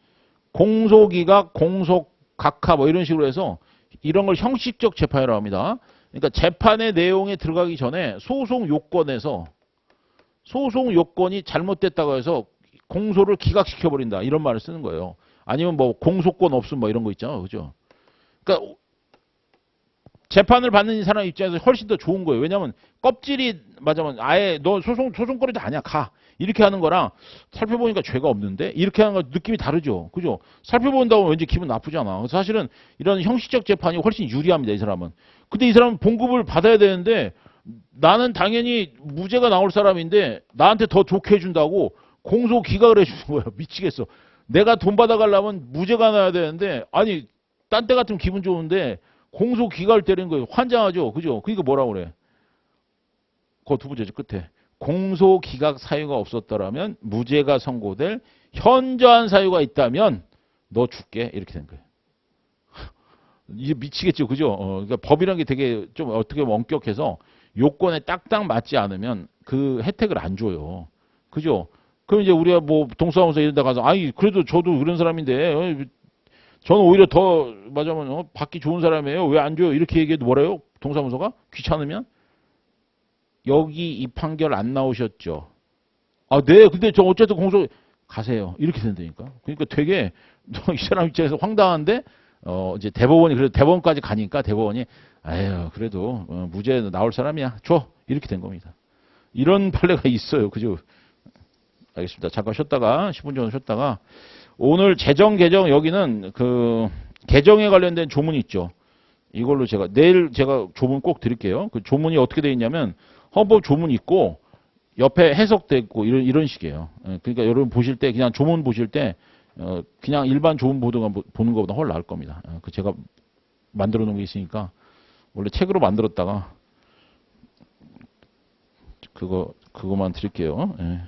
공소기각, 공소각하 뭐 이런 식으로 해서 이런 걸 형식적 재판이라고 합니다. 그러니까 재판의 내용에 들어가기 전에 소송 요건에서 소송 요건이 잘못됐다고 해서 공소를 기각시켜버린다. 이런 말을 쓰는 거예요. 아니면 뭐 공소권 없음 뭐 이런 거 있잖아요. 그죠? 그러니까 재판을 받는 사람 입장에서 훨씬 더 좋은 거예요. 왜냐하면 껍질이 맞으면 아예 너 소송거리도 아니야. 가. 이렇게 하는 거랑 살펴보니까 죄가 없는데 이렇게 하는 거 느낌이 다르죠. 그죠? 살펴본다고 왠지 기분 나쁘잖아. 그래서 사실은 이런 형식적 재판이 훨씬 유리합니다. 이 사람은. 근데 이 사람은 봉급을 받아야 되는데 나는 당연히 무죄가 나올 사람인데 나한테 더 좋게 해준다고 공소 기각을 해주는 거야. 미치겠어. 내가 돈 받아가려면 무죄가 나야 되는데 아니 딴 때 같으면 기분 좋은데 공소 기각을 때리는 거예요. 환장하죠. 그죠? 그러니까 뭐라고 그래? 그 두 번째죠. 끝에. 공소 기각 사유가 없었더라면 무죄가 선고될 현저한 사유가 있다면 너 줄게. 이렇게 된 거예요. 이게 미치겠죠. 그죠? 그러니까 법이라는 게 되게 좀 어떻게 보면 엄격해서 요건에 딱딱 맞지 않으면 그 혜택을 안 줘요. 그죠? 그럼 이제 우리가 뭐 동사무소 이런 데 가서 아니 그래도 저도 그런 사람인데 저는 오히려 더 맞으면 받기 좋은 사람이에요. 왜 안 줘요? 이렇게 얘기해도 뭐래요? 동사무소가? 귀찮으면? 여기 이 판결 안 나오셨죠? 아, 네. 근데 저 어쨌든 공소 가세요. 이렇게 된다니까. 그러니까 되게 이 사람 입장에서 황당한데 이제 대법원이 그래도 대법원까지 가니까 대법원이 아유 그래도 무죄 나올 사람이야. 줘. 이렇게 된 겁니다. 이런 판례가 있어요. 그죠? 알겠습니다. 잠깐 쉬었다가 10분 정도 쉬었다가 오늘 재정 개정 여기는 그 개정에 관련된 조문이 있죠. 이걸로 내일 제가 조문 꼭 드릴게요. 그 조문이 어떻게 되어 있냐면 헌법 조문이 있고 옆에 해석돼 있고 이런 식이에요. 그러니까 여러분 보실 때 그냥 조문 보실 때 그냥 일반 조문 보는 것보다 훨씬 나을 겁니다. 그 제가 만들어 놓은 게 있으니까 원래 책으로 만들었다가 그거만 드릴게요. 예.